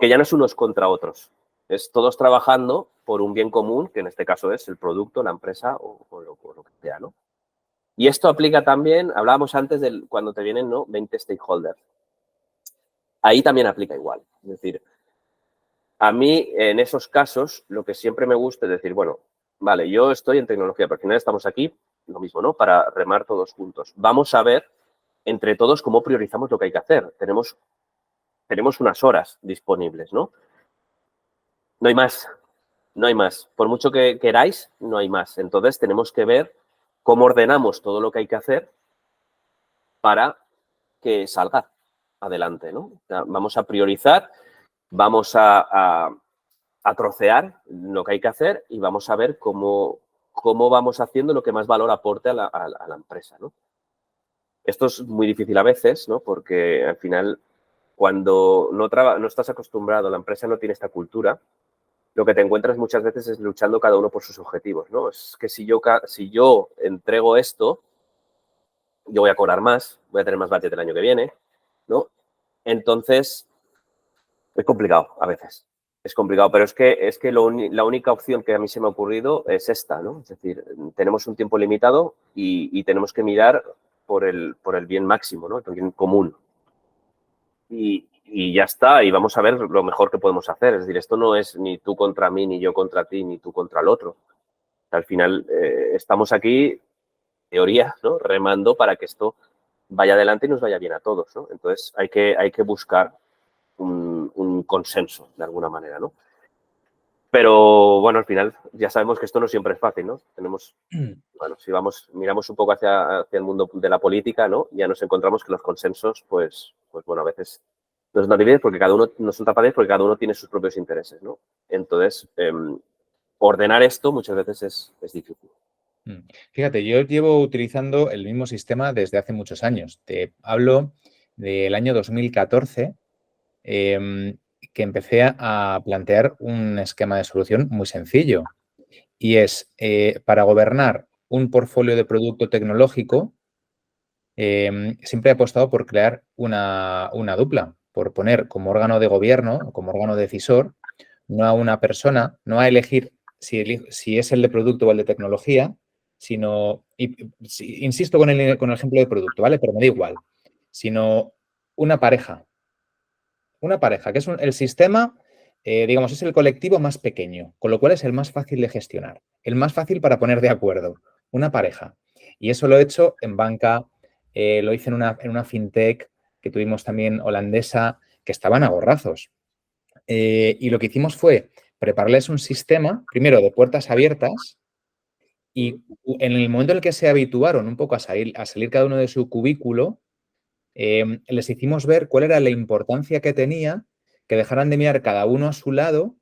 B: ya no es unos contra otros. Es todos trabajando por un bien común, que en este caso es el producto, la empresa o lo que sea, ¿no? Y esto aplica también, hablábamos antes de cuando te vienen, ¿no? 20 stakeholders. Ahí también aplica igual. Es decir, a mí en esos casos lo que siempre me gusta es decir, bueno, vale, yo estoy en tecnología, pero al final estamos aquí, lo mismo, ¿no? Para remar todos juntos. Vamos a ver entre todos cómo priorizamos lo que hay que hacer. Tenemos unas horas disponibles, ¿no? No hay más. No hay más. Por mucho que queráis, no hay más. Entonces tenemos que ver cómo ordenamos todo lo que hay que hacer para que salga adelante, ¿no? O sea, vamos a priorizar, vamos a trocear lo que hay que hacer y vamos a ver cómo vamos haciendo lo que más valor aporte a la empresa, ¿no? Esto es muy difícil a veces, ¿no? Porque al final, cuando no estás acostumbrado, la empresa no tiene esta cultura, lo que te encuentras muchas veces es luchando cada uno por sus objetivos, ¿no? Es que si yo entrego esto, yo voy a cobrar más, voy a tener más budget el año que viene, ¿no? Entonces, es complicado a veces. Es complicado, pero es que la única opción que a mí se me ha ocurrido es esta, ¿no? Es decir, tenemos un tiempo limitado y tenemos que mirar por el bien máximo, ¿no? El bien común. Y ya está, y vamos a ver lo mejor que podemos hacer. Es decir, esto no es ni tú contra mí, ni yo contra ti, ni tú contra el otro. Al final estamos aquí, teoría, ¿no? Remando para que esto vaya adelante y nos vaya bien a todos, ¿no? Entonces hay que buscar un consenso de alguna manera, ¿no? Pero bueno, al final ya sabemos que esto no siempre es fácil, ¿no? Bueno, si miramos un poco hacia el mundo de la política, ¿no? Ya nos encontramos que los consensos, pues bueno, a veces no son tan difíciles porque cada uno, no son tan fáciles porque cada uno tiene sus propios intereses, ¿no? Entonces, ordenar esto muchas veces es difícil.
A: Fíjate, yo llevo utilizando el mismo sistema desde hace muchos años. Te hablo del año 2014, que empecé a plantear un esquema de solución muy sencillo. Y es, para gobernar un portfolio de producto tecnológico, siempre he apostado por crear una dupla, por poner como órgano de gobierno, como órgano decisor, no a una persona, no a elegir si es el de producto o el de tecnología, sino, insisto con el ejemplo de producto, ¿vale? Pero me da igual, sino una pareja, que es el sistema, digamos, es el colectivo más pequeño, con lo cual es el más fácil de gestionar, el más fácil para poner de acuerdo, una pareja. Y eso lo he hecho en banca, lo hice en una fintech que tuvimos también holandesa, que estaban a gorrazos. Y lo que hicimos fue prepararles un sistema, primero de puertas abiertas, y en el momento en el que se habituaron un poco a salir cada uno de su cubículo, les hicimos ver cuál era la importancia que tenía que dejaran de mirar cada uno a su lado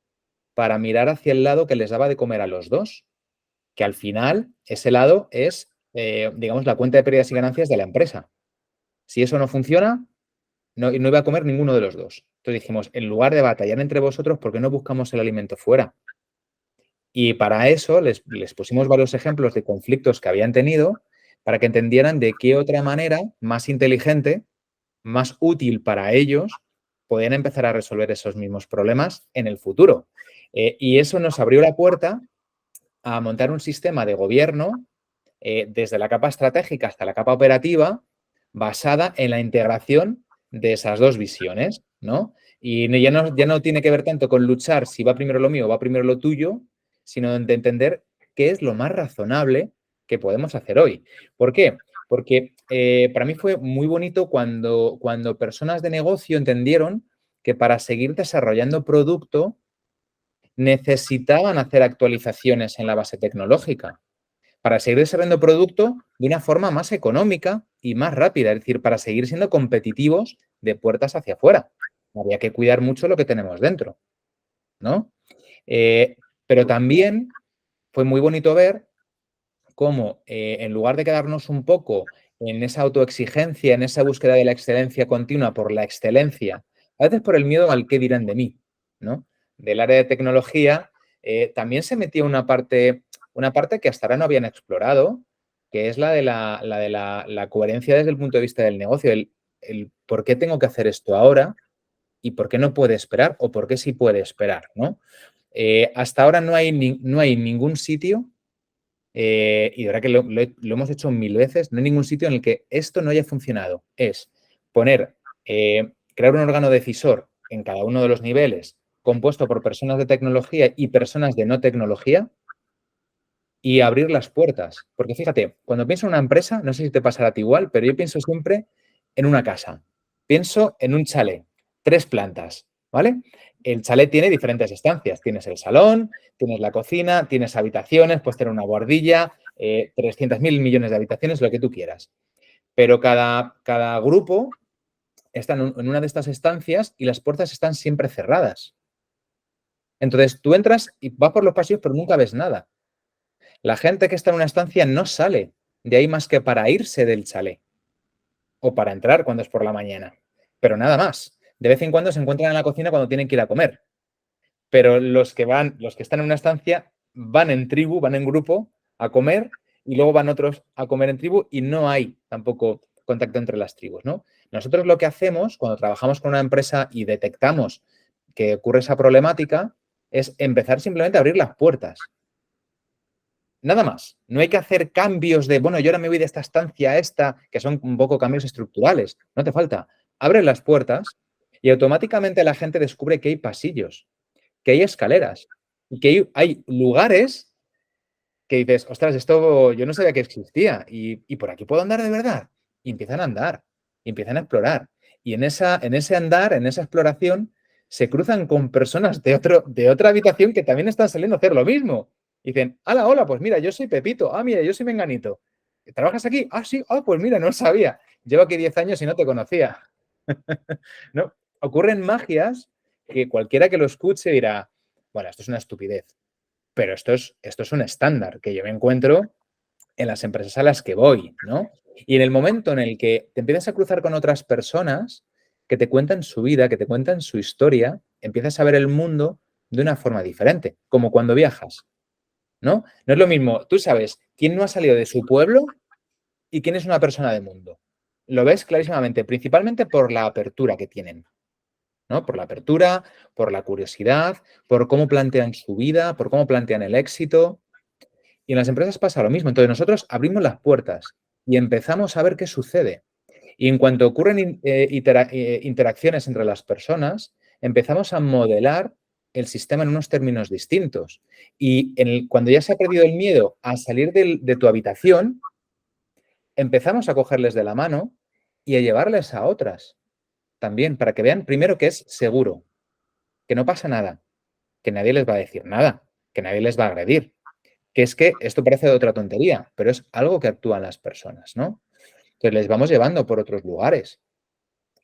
A: para mirar hacia el lado que les daba de comer a los dos, que al final ese lado es, digamos, la cuenta de pérdidas y ganancias de la empresa. Si eso no funciona, no iba a comer ninguno de los dos. Entonces dijimos, en lugar de batallar entre vosotros, ¿por qué no buscamos el alimento fuera? Y para eso les pusimos varios ejemplos de conflictos que habían tenido para que entendieran de qué otra manera más inteligente, más útil para ellos, podían empezar a resolver esos mismos problemas en el futuro. Y eso nos abrió la puerta a montar un sistema de gobierno desde la capa estratégica hasta la capa operativa basada en la integración de esas dos visiones, ¿no? Y ya no tiene que ver tanto con luchar si va primero lo mío o va primero lo tuyo, sino de entender qué es lo más razonable que podemos hacer hoy. ¿Por qué? Porque para mí fue muy bonito cuando personas de negocio entendieron que para seguir desarrollando producto necesitaban hacer actualizaciones en la base tecnológica para seguir desarrollando producto de una forma más económica y más rápida, es decir, para seguir siendo competitivos de puertas hacia afuera. Había que cuidar mucho lo que tenemos dentro, ¿no? Pero también fue muy bonito ver cómo, en lugar de quedarnos un poco en esa autoexigencia, en esa búsqueda de la excelencia continua por la excelencia, a veces por el miedo al qué dirán de mí, ¿no? Del área de tecnología, también se metía una parte que hasta ahora no habían explorado, que es la de la coherencia desde el punto de vista del negocio, el por qué tengo que hacer esto ahora y por qué no puede esperar o por qué sí puede esperar, ¿no? Hasta ahora no hay ningún sitio y de verdad que lo hemos hecho 1000 veces, no hay ningún sitio en el que esto no haya funcionado. Es crear un órgano decisor en cada uno de los niveles, compuesto por personas de tecnología y personas de no tecnología, y abrir las puertas. Porque fíjate, cuando pienso en una empresa, no sé si te pasará a ti igual, pero yo pienso siempre en una casa. Pienso en un chalet, 3 plantas, ¿vale? El chalet tiene diferentes estancias. Tienes el salón, tienes la cocina, tienes habitaciones, puedes tener una guardilla, 300.000 millones de habitaciones, lo que tú quieras. Pero cada grupo está en una de estas estancias y las puertas están siempre cerradas. Entonces, tú entras y vas por los pasillos, pero nunca ves nada. La gente que está en una estancia no sale de ahí más que para irse del chalet o para entrar cuando es por la mañana, pero nada más. De vez en cuando se encuentran en la cocina cuando tienen que ir a comer, pero los que están en una estancia van en tribu, van en grupo a comer y luego van otros a comer en tribu y no hay tampoco contacto entre las tribus, ¿no? Nosotros lo que hacemos cuando trabajamos con una empresa y detectamos que ocurre esa problemática es empezar simplemente a abrir las puertas. Nada más. No hay que hacer cambios de, bueno, yo ahora me voy de esta estancia a esta, que son un poco cambios estructurales. No te falta. Abre las puertas y automáticamente la gente descubre que hay pasillos, que hay escaleras y que hay lugares que dices, ostras, esto yo no sabía que existía y por aquí puedo andar de verdad. y empiezan a andar, y empiezan a explorar. Y en ese andar, en esa exploración, se cruzan con personas de otra habitación que también están saliendo a hacer lo mismo. Y dicen, hola, hola, pues mira, yo soy Pepito. Ah, mira, yo soy Menganito. ¿Trabajas aquí? Ah, sí. Ah, pues mira, no lo sabía. Llevo aquí 10 años y no te conocía. ¿No? Ocurren magias que cualquiera que lo escuche dirá, bueno, esto es una estupidez, pero esto es un estándar que yo me encuentro en las empresas a las que voy, ¿no? Y en el momento en el que te empiezas a cruzar con otras personas que te cuentan su vida, que te cuentan su historia, empiezas a ver el mundo de una forma diferente, como cuando viajas, ¿no? No es lo mismo, tú sabes quién no ha salido de su pueblo y quién es una persona de mundo. Lo ves clarísimamente, principalmente por la apertura que tienen, ¿no? Por la apertura, por la curiosidad, por cómo plantean su vida, por cómo plantean el éxito. Y en las empresas pasa lo mismo. Entonces nosotros abrimos las puertas y empezamos a ver qué sucede. Y en cuanto ocurren interacciones entre las personas, empezamos a modelar el sistema en unos términos distintos. Y cuando ya se ha perdido el miedo a salir de tu habitación, empezamos a cogerles de la mano y a llevarles a otras también, para que vean primero que es seguro, que no pasa nada, que nadie les va a decir nada, que nadie les va a agredir, que es que esto parece de otra tontería, pero es algo que actúan las personas, ¿no? Entonces les vamos llevando por otros lugares,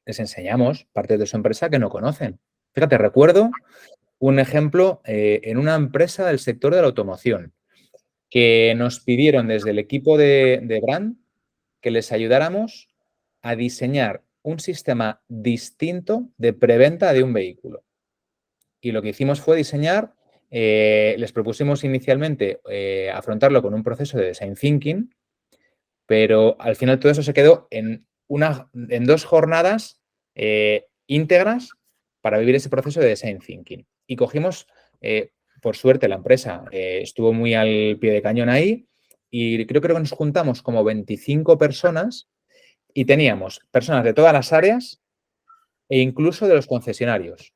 A: les enseñamos partes de su empresa que no conocen. Fíjate, recuerdo un ejemplo en una empresa del sector de la automoción, que nos pidieron desde el equipo de brand que les ayudáramos a diseñar un sistema distinto de preventa de un vehículo. Y lo que hicimos fue diseñar, les propusimos inicialmente afrontarlo con un proceso de design thinking, pero al final todo eso se quedó en 2 jornadas íntegras para vivir ese proceso de design thinking. Y cogimos, por suerte, la empresa estuvo muy al pie de cañón ahí y creo que nos juntamos como 25 personas y teníamos personas de todas las áreas e incluso de los concesionarios.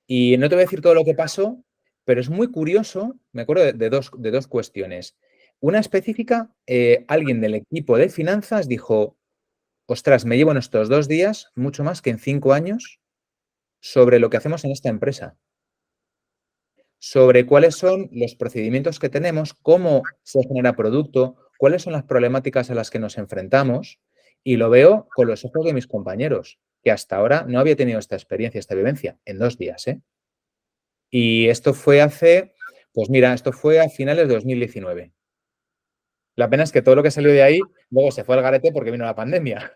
A: Y no te voy a decir todo lo que pasó, pero es muy curioso, me acuerdo de dos cuestiones. Una específica, alguien del equipo de finanzas dijo, ostras, me llevo en estos 2 días mucho más que en 5 años sobre lo que hacemos en esta empresa, sobre cuáles son los procedimientos que tenemos, cómo se genera producto, cuáles son las problemáticas a las que nos enfrentamos, y lo veo con los ojos de mis compañeros, que hasta ahora no había tenido esta experiencia, esta vivencia, en 2 días, ¿eh? Y esto fue pues mira, esto fue a finales de 2019. La pena es que todo lo que salió de ahí luego se fue al garete porque vino la pandemia.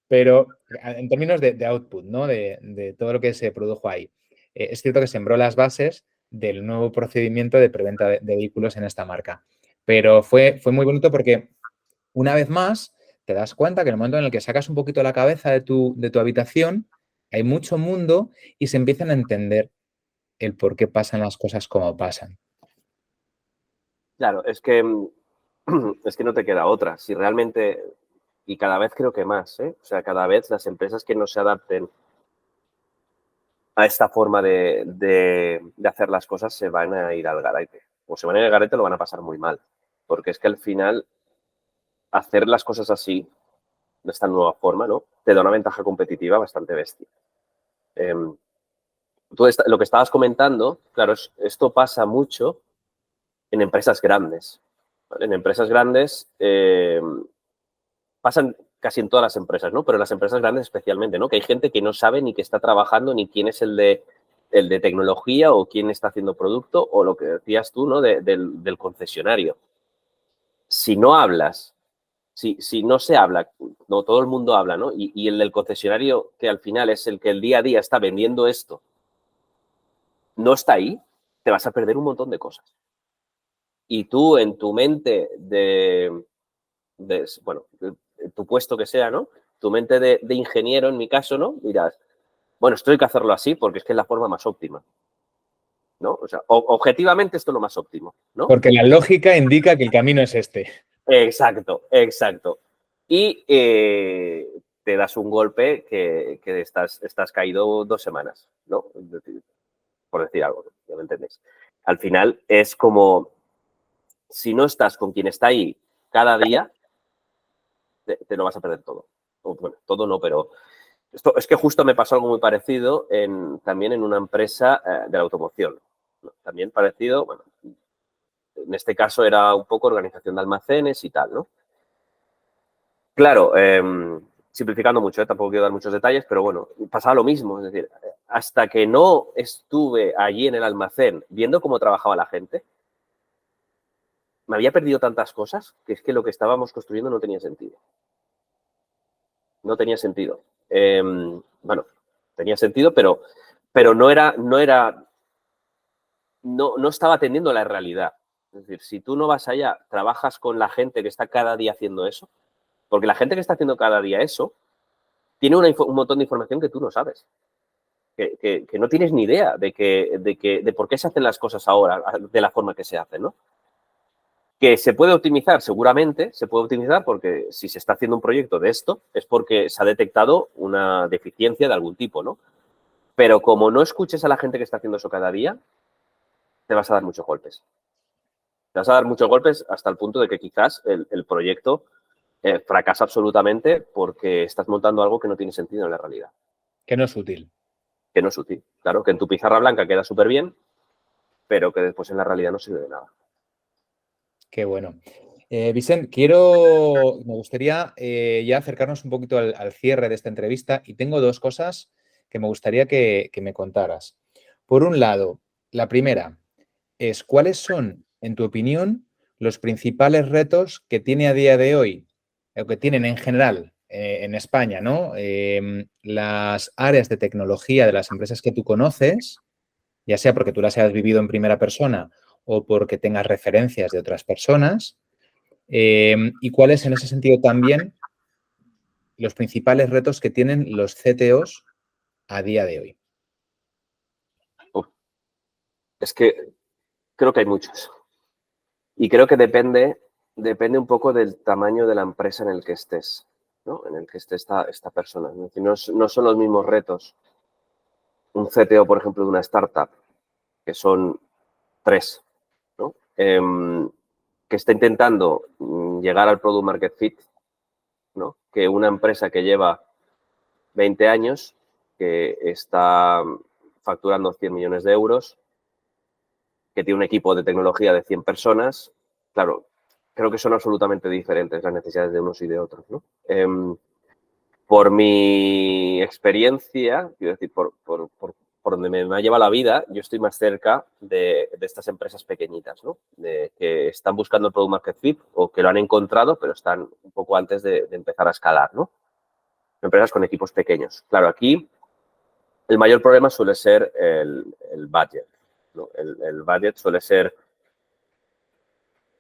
A: Pero en términos de output, ¿no? De todo lo que se produjo ahí. Es cierto que sembró las bases del nuevo procedimiento de preventa de vehículos en esta marca. Pero fue muy bonito porque, una vez más, te das cuenta que en el momento en el que sacas un poquito la cabeza de tu habitación, hay mucho mundo y se empiezan a entender el por qué pasan las cosas como pasan.
B: Claro, es que no te queda otra. Si realmente, y cada vez creo que más, ¿eh? O sea, cada vez las empresas que no se adapten a esta forma de hacer las cosas se van a ir al garete. O se van a ir al garete, lo van a pasar muy mal. Porque es que al final, hacer las cosas así, de esta nueva forma, ¿no? Te da una ventaja competitiva bastante bestia. Lo que estabas comentando, claro, esto pasa mucho en empresas grandes. ¿Vale? En empresas grandes pasan casi en todas las empresas, ¿no? Pero en las empresas grandes especialmente, ¿no? Que hay gente que no sabe ni que está trabajando, ni quién es el de tecnología o quién está haciendo producto o lo que decías tú, ¿no? Del concesionario. Si no hablas, si no se habla, no todo el mundo habla, ¿no? Y el del concesionario, que al final es el que el día a día está vendiendo esto, no está ahí, te vas a perder un montón de cosas. Y tú en tu mente bueno, tu puesto que sea, ¿no? Tu mente de ingeniero, en mi caso, ¿no? Dirás, bueno, esto hay que hacerlo así porque es que es la forma más óptima, ¿no? O sea, objetivamente esto es lo más óptimo, ¿no?
A: Porque la lógica indica que el camino es este.
B: Exacto, exacto. Y te das un golpe que estás caído 2 semanas, ¿no? Por decir algo, ¿no? ¿Me entendéis? Al final es como, si no estás con quien está ahí cada día, te lo vas a perder todo. O, bueno, todo no, pero esto es que justo me pasó algo muy parecido también en una empresa de la automoción, ¿no? También parecido, bueno, en este caso era un poco organización de almacenes y tal, ¿no? Claro, simplificando mucho, tampoco quiero dar muchos detalles, pero bueno, pasaba lo mismo. Es decir, hasta que no estuve allí en el almacén viendo cómo trabajaba la gente, me había perdido tantas cosas que es que lo que estábamos construyendo no tenía sentido. No tenía sentido. Bueno, tenía sentido, pero no estaba atendiendo la realidad. Es decir, si tú no vas allá, trabajas con la gente que está cada día haciendo eso, porque la gente que está haciendo cada día eso tiene un montón de información que tú no sabes, que no tienes ni idea de por qué se hacen las cosas ahora de la forma que se hacen, ¿no? Que se puede optimizar, seguramente se puede optimizar porque si se está haciendo un proyecto de esto es porque se ha detectado una deficiencia de algún tipo, ¿no? Pero como no escuches a la gente que está haciendo eso cada día, te vas a dar muchos golpes. Te vas a dar muchos golpes hasta el punto de que quizás el proyecto fracasa absolutamente porque estás montando algo que no tiene sentido en la realidad.
A: Que no es útil.
B: Que no es útil. Claro, que en tu pizarra blanca queda súper bien, pero que después en la realidad no sirve de nada.
A: Qué bueno. Vicent, me gustaría ya acercarnos un poquito al cierre de esta entrevista y tengo dos cosas que me gustaría que me contaras. Por un lado, la primera es, ¿cuáles son, en tu opinión, los principales retos que tiene a día de hoy, o que tienen en general en España, ¿no? Las áreas de tecnología de las empresas que tú conoces, ya sea porque tú las hayas vivido en primera persona o porque tengas referencias de otras personas, y cuáles en ese sentido también los principales retos que tienen los CTOs a día de hoy.
B: Uf, es que creo que hay muchos. Y creo que depende un poco del tamaño de la empresa en el que estés, ¿no? En el que esté esta persona. Es decir, no son los mismos retos un CTO, por ejemplo, de una startup, que son 3, ¿no? Que está intentando llegar al product market fit, ¿no? Que una empresa que lleva 20 años, que está facturando 100 millones de euros, que tiene un equipo de tecnología de 100 personas. Claro, creo que son absolutamente diferentes las necesidades de unos y de otros, ¿no? Por mi experiencia, quiero decir, por donde me ha llevado la vida, yo estoy más cerca de estas empresas pequeñitas, ¿no? Que están buscando el product market fit o que lo han encontrado, pero están un poco antes de empezar a escalar, ¿no? Empresas con equipos pequeños. Claro, aquí el mayor problema suele ser el budget, ¿no? El budget suele ser...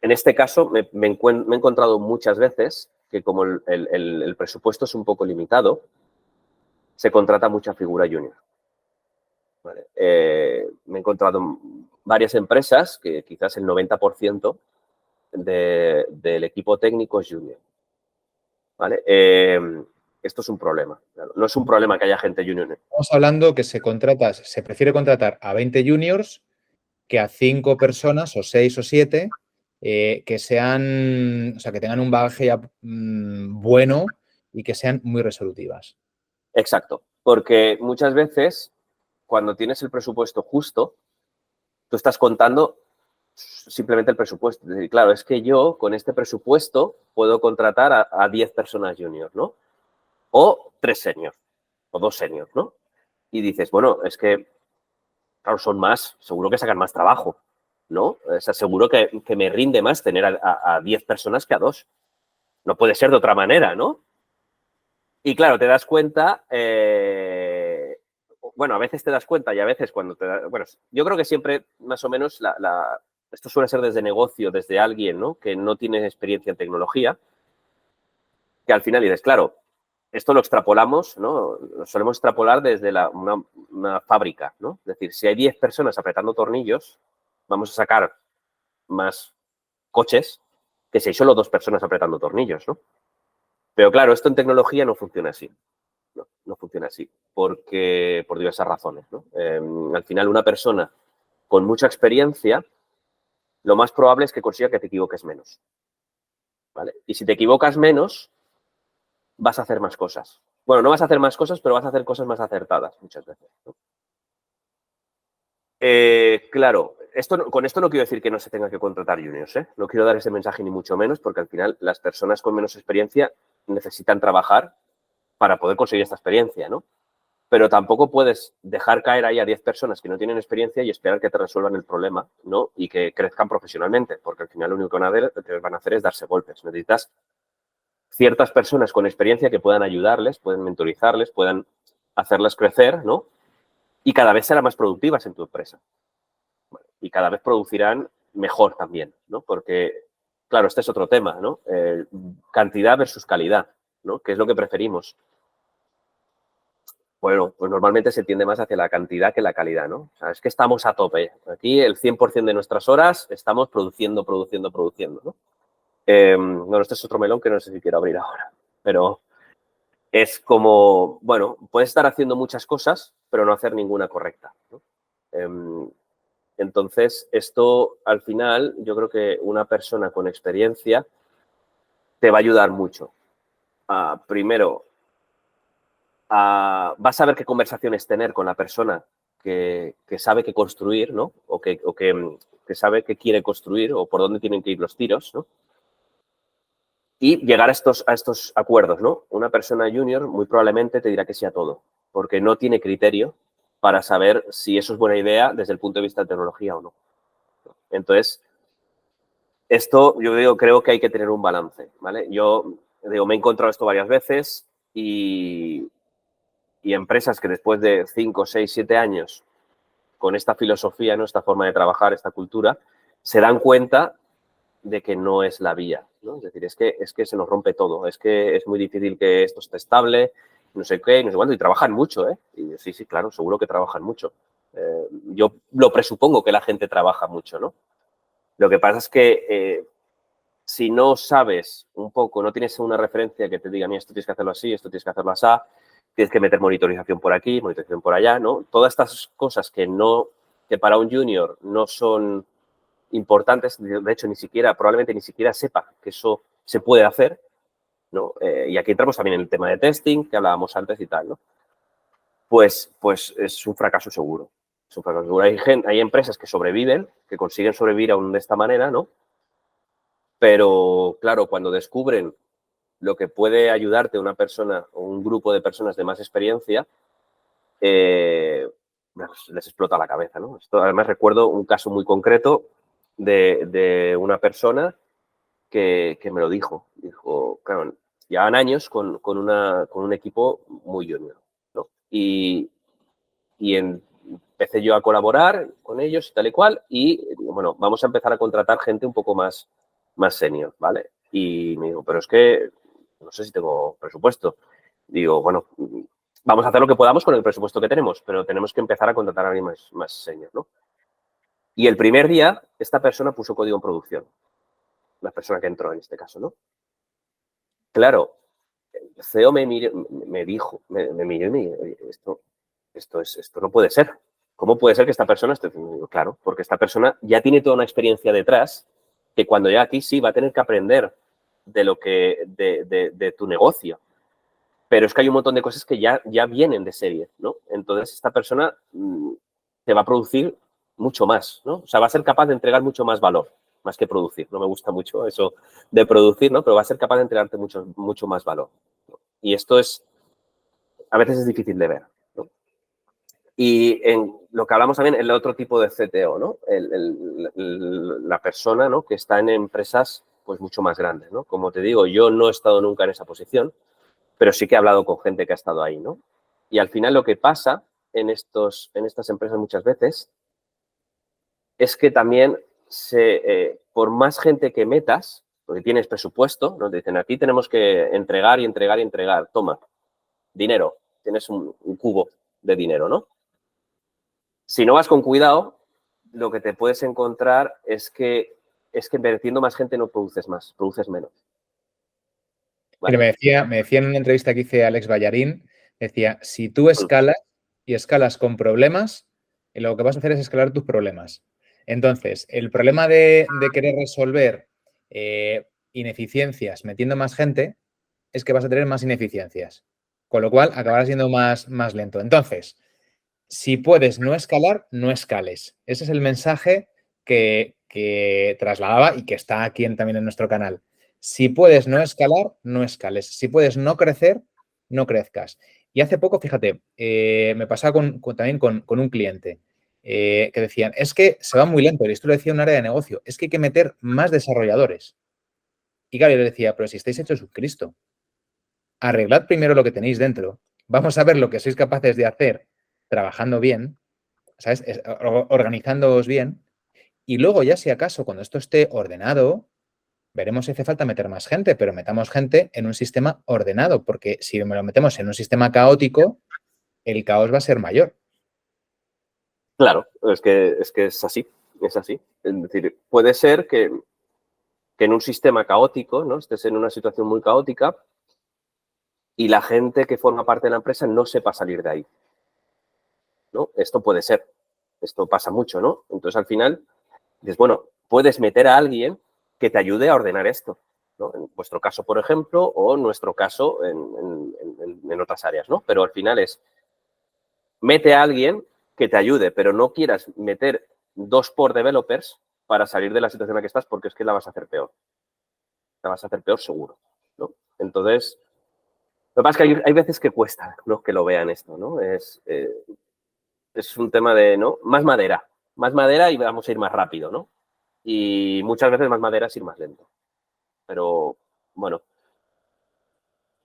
B: En este caso, me he encontrado muchas veces que como el presupuesto es un poco limitado, se contrata mucha figura junior. ¿Vale? Me he encontrado varias empresas que quizás el 90% del equipo técnico es junior. ¿Vale? Esto es un problema. Claro. No es un problema que haya gente junior.
A: Estamos hablando que se prefiere contratar a 20 juniors que a 5 personas o 6 o 7 que sean, o sea, que tengan un bagaje ya, bueno y que sean muy resolutivas.
B: Exacto, porque muchas veces cuando tienes el presupuesto justo, tú estás contando simplemente el presupuesto. Es decir, claro, es que yo con este presupuesto puedo contratar a 10 personas junior, ¿no? O 3 seniors, o 2 seniors, ¿no? Y dices, bueno, es que, claro, son más, seguro que sacan más trabajo, ¿no? O sea, seguro que me rinde más tener a 10 personas que a 2. No puede ser de otra manera, ¿no? Y claro, te das cuenta, bueno, a veces te das cuenta y a veces cuando te das, bueno, yo creo que siempre más o menos esto suele ser desde negocio, desde alguien, ¿no? Que no tiene experiencia en tecnología, que al final dices, claro, esto lo extrapolamos, ¿no? Lo solemos extrapolar desde una fábrica, ¿no? Es decir, si hay 10 personas apretando tornillos, vamos a sacar más coches que si hay solo 2 personas apretando tornillos, ¿no? Pero claro, esto en tecnología no funciona así. No funciona así, porque por diversas razones, ¿no? Al final, una persona con mucha experiencia, lo más probable es que consiga que te equivoques menos, ¿vale? Y si te equivocas menos, vas a hacer más cosas. Bueno, no vas a hacer más cosas, pero vas a hacer cosas más acertadas muchas veces, ¿no? Claro, con esto no quiero decir que no se tenga que contratar juniors, ¿eh? No quiero dar ese mensaje ni mucho menos, porque al final las personas con menos experiencia necesitan trabajar para poder conseguir esta experiencia, ¿no? Pero tampoco puedes dejar caer ahí a 10 personas que no tienen experiencia y esperar que te resuelvan el problema, ¿no? Y que crezcan profesionalmente, porque al final lo único que van a hacer es darse golpes. Necesitas ciertas personas con experiencia que puedan ayudarles, pueden mentorizarles, puedan hacerlas crecer, ¿no? Y cada vez serán más productivas en tu empresa. Bueno, y cada vez producirán mejor también, ¿no? Porque, claro, este es otro tema, ¿no? Cantidad versus calidad, ¿no? ¿Qué es lo que preferimos? Bueno, pues normalmente se tiende más hacia la cantidad que la calidad, ¿no? O sea, es que estamos a tope. Aquí el 100% de nuestras horas estamos produciendo, ¿no? Bueno, este es otro melón que no sé si quiero abrir ahora, pero es como, bueno, puedes estar haciendo muchas cosas, pero no hacer ninguna correcta, ¿no? Entonces, esto al final, yo creo que una persona con experiencia te va a ayudar mucho. Primero, vas a ver qué conversaciones tener con la persona que sabe qué construir, ¿no? O que sabe qué quiere construir o por dónde tienen que ir los tiros, ¿no? Y llegar a estos acuerdos, ¿no? Una persona junior muy probablemente te dirá que sí a todo, porque no tiene criterio para saber si eso es buena idea desde el punto de vista de tecnología o no. Entonces, esto yo digo, creo que hay que tener un balance, ¿vale? Yo digo, me he encontrado esto varias veces y empresas que después de 5, 6, 7 años con esta filosofía, ¿no? Esta forma de trabajar, esta cultura, se dan cuenta de que no es la vía, ¿no? Es decir, es que se nos rompe todo, es que es muy difícil que esto esté estable, no sé qué, no sé cuánto, y trabajan mucho, ¿eh? Y sí, sí, claro, seguro que trabajan mucho. Yo lo presupongo que la gente trabaja mucho, ¿no? Lo que pasa es que si no sabes un poco, no tienes una referencia que te diga, mira, esto tienes que hacerlo así, esto tienes que hacerlo así, tienes que meter monitorización por aquí, monitorización por allá, ¿no? Todas estas cosas que para un junior no son importantes, de hecho, probablemente ni siquiera sepa que eso se puede hacer, ¿no? Y aquí entramos también en el tema de testing, que hablábamos antes y tal, ¿no? Pues es un fracaso seguro. Es un fracaso seguro. Hay empresas que sobreviven, que consiguen sobrevivir aún de esta manera, ¿no? Pero, claro, cuando descubren lo que puede ayudarte una persona o un grupo de personas de más experiencia, les explota la cabeza, ¿no? Esto, además, recuerdo un caso muy concreto de una persona que me lo dijo. Dijo, claro, llevaban años con un equipo muy junior, ¿no? Y empecé yo a colaborar con ellos y tal y cual, y bueno, vamos a empezar a contratar gente un poco más senior, ¿vale? Y me dijo, pero es que no sé si tengo presupuesto. Digo, bueno, vamos a hacer lo que podamos con el presupuesto que tenemos, pero tenemos que empezar a contratar a alguien más senior, ¿no? Y el primer día, esta persona puso código en producción, la persona que entró en este caso, ¿no? Claro, el CEO me miró y me dijo, esto no puede ser. ¿Cómo puede ser que esta persona esté haciendo? Claro, porque esta persona ya tiene toda una experiencia detrás que cuando llega aquí sí va a tener que aprender de tu negocio. Pero es que hay un montón de cosas que ya vienen de serie, ¿no? Entonces esta persona te va a producir mucho más, ¿no? O sea, va a ser capaz de entregar mucho más valor, más que producir. No me gusta mucho eso de producir, ¿no? Pero va a ser capaz de entregarte mucho más valor, ¿no? Y esto a veces es difícil de ver, ¿no? Y en lo que hablamos también, el otro tipo de CTO, ¿no? La persona, ¿no? Que está en empresas pues mucho más grandes, ¿no? Como te digo, yo no he estado nunca en esa posición, pero sí que he hablado con gente que ha estado ahí, ¿no? Y al final lo que pasa en estas empresas muchas veces es que también por más gente que metas, porque tienes presupuesto, nos dicen aquí tenemos que entregar y entregar y entregar, toma, dinero, tienes un cubo de dinero, ¿no? Si no vas con cuidado, lo que te puedes encontrar es que invirtiendo más gente no produces más, produces menos.
A: Pero
B: ¿Vale?
A: me decía en una entrevista que hice a Alex Ballarín, decía, si tú escalas y escalas con problemas, lo que vas a hacer es escalar tus problemas. Entonces, el problema de querer resolver ineficiencias metiendo más gente es que vas a tener más ineficiencias, con lo cual acabarás siendo más lento. Entonces, si puedes no escalar, no escales. Ese es el mensaje que trasladaba y que está aquí también en nuestro canal. Si puedes no escalar, no escales. Si puedes no crecer, no crezcas. Y hace poco, fíjate, me pasaba también con un cliente que decían, es que se va muy lento, y esto lo decía un área de negocio, es que hay que meter más desarrolladores. Y claro, yo le decía, pero si estáis hechos un Cristo, arreglad primero lo que tenéis dentro, vamos a ver lo que sois capaces de hacer trabajando bien, ¿sabes? Organizándoos bien, y luego ya si acaso cuando esto esté ordenado, veremos si hace falta meter más gente, pero metamos gente en un sistema ordenado, porque si me lo metemos en un sistema caótico, el caos va a ser mayor.
B: Claro, es que es así, es así. Es decir, puede ser que en un sistema caótico, ¿no? Estés en una situación muy caótica y la gente que forma parte de la empresa no sepa salir de ahí, ¿no? Esto puede ser, esto pasa mucho, ¿no? Entonces, al final, dices, bueno, puedes meter a alguien que te ayude a ordenar esto, ¿no? En vuestro caso, por ejemplo, o en nuestro caso en otras áreas, ¿no? Pero al final es, mete a alguien que te ayude, pero no quieras meter 2 por developers para salir de la situación en la que estás, porque es que la vas a hacer peor. La vas a hacer peor seguro, ¿no? Entonces, lo que pasa es que hay veces que cuesta, ¿no? Que lo vean esto, ¿no? Es un tema de, ¿no? Más madera y vamos a ir más rápido, ¿no? Y muchas veces más madera es ir más lento. Pero, bueno,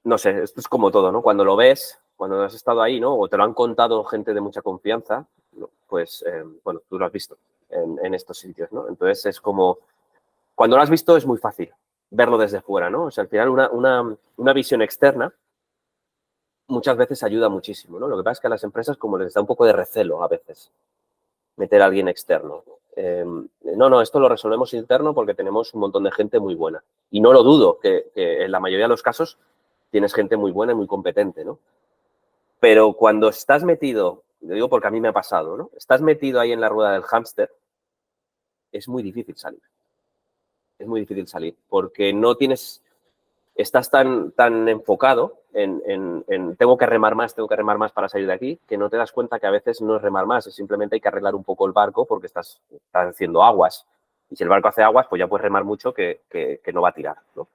B: no sé, esto es como todo, ¿no? Cuando lo ves, cuando has estado ahí, ¿no? O te lo han contado gente de mucha confianza, ¿no? Pues, bueno, tú lo has visto en estos sitios, ¿no? Entonces es como, cuando lo has visto es muy fácil verlo desde fuera, ¿no? O sea, al final una visión externa muchas veces ayuda muchísimo, ¿no? Lo que pasa es que a las empresas como les da un poco de recelo a veces meter a alguien externo. No, esto lo resolvemos interno porque tenemos un montón de gente muy buena. Y no lo dudo, que en la mayoría de los casos tienes gente muy buena y muy competente, ¿no? Pero cuando estás metido, lo digo porque a mí me ha pasado, ¿no? Estás metido ahí en la rueda del hámster, es muy difícil salir. Es muy difícil salir porque no tienes, estás tan enfocado en tengo que remar más para salir de aquí, que no te das cuenta que a veces no es remar más, es simplemente hay que arreglar un poco el barco porque estás haciendo aguas. Y si el barco hace aguas, pues ya puedes remar mucho que no va a tirar, ¿no?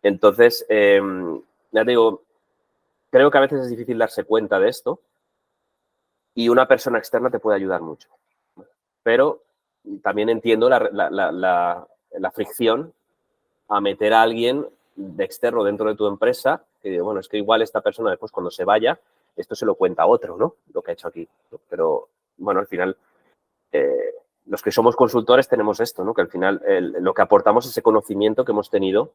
B: Entonces, ya te digo, creo que a veces es difícil darse cuenta de esto y una persona externa te puede ayudar mucho. Pero también entiendo la fricción a meter a alguien de externo dentro de tu empresa, que bueno, es que igual esta persona después cuando se vaya, esto se lo cuenta a otro, ¿no? Lo que ha hecho aquí. Pero bueno, al final, los que somos consultores tenemos esto, ¿no? Que al final lo que aportamos es ese conocimiento que hemos tenido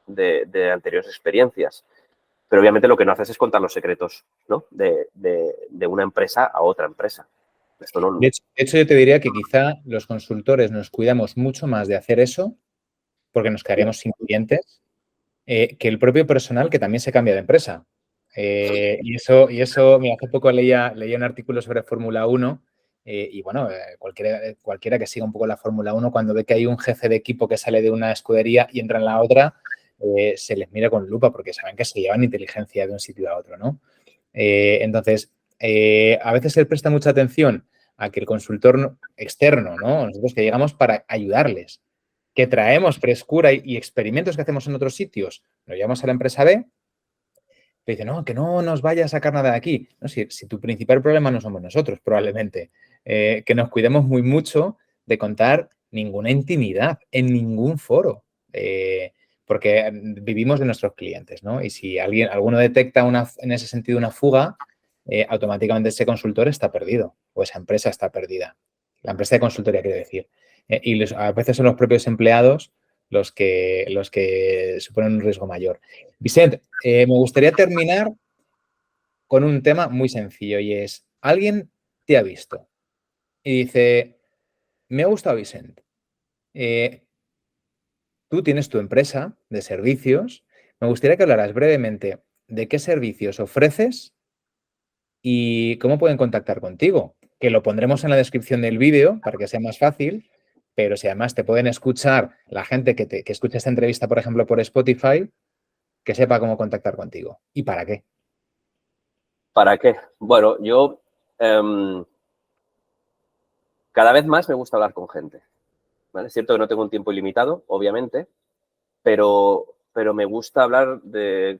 B: de anteriores experiencias. Pero obviamente lo que no haces es contar los secretos, ¿no? De una empresa a otra empresa. Esto no.
A: De hecho, yo te diría que quizá los consultores nos cuidamos mucho más de hacer eso porque nos quedaríamos sin clientes que el propio personal que también se cambia de empresa. Y eso, mira, hace poco leía un artículo sobre Fórmula 1 y bueno, cualquiera que siga un poco la Fórmula 1, cuando ve que hay un jefe de equipo que sale de una escudería y entra en la otra, se les mira con lupa porque saben que se llevan inteligencia de un sitio a otro, ¿no? Entonces, a veces se presta mucha atención a que el consultor externo, ¿no? Nosotros que llegamos para ayudarles, que traemos frescura y experimentos que hacemos en otros sitios, lo llevamos a la empresa B, te dice, no, que no nos vaya a sacar nada de aquí. No, si tu principal problema no somos nosotros, probablemente, que nos cuidemos muy mucho de contar ninguna intimidad en ningún foro, porque vivimos de nuestros clientes, ¿no? Y si alguno detecta en ese sentido una fuga, automáticamente ese consultor está perdido o esa empresa está perdida. La empresa de consultoría, quiere decir. A veces son los propios empleados los que suponen un riesgo mayor. Vicent, me gustaría terminar con un tema muy sencillo y es, alguien te ha visto y dice, me ha gustado Vicent, tú tienes tu empresa de servicios, me gustaría que hablaras brevemente de qué servicios ofreces y cómo pueden contactar contigo, que lo pondremos en la descripción del vídeo para que sea más fácil, pero si además te pueden escuchar la gente que escucha esta entrevista, por ejemplo, por Spotify, que sepa cómo contactar contigo. ¿Y para qué?
B: ¿Para qué? Bueno, yo cada vez más me gusta hablar con gente, ¿vale? Es cierto que no tengo un tiempo ilimitado, obviamente, pero me gusta hablar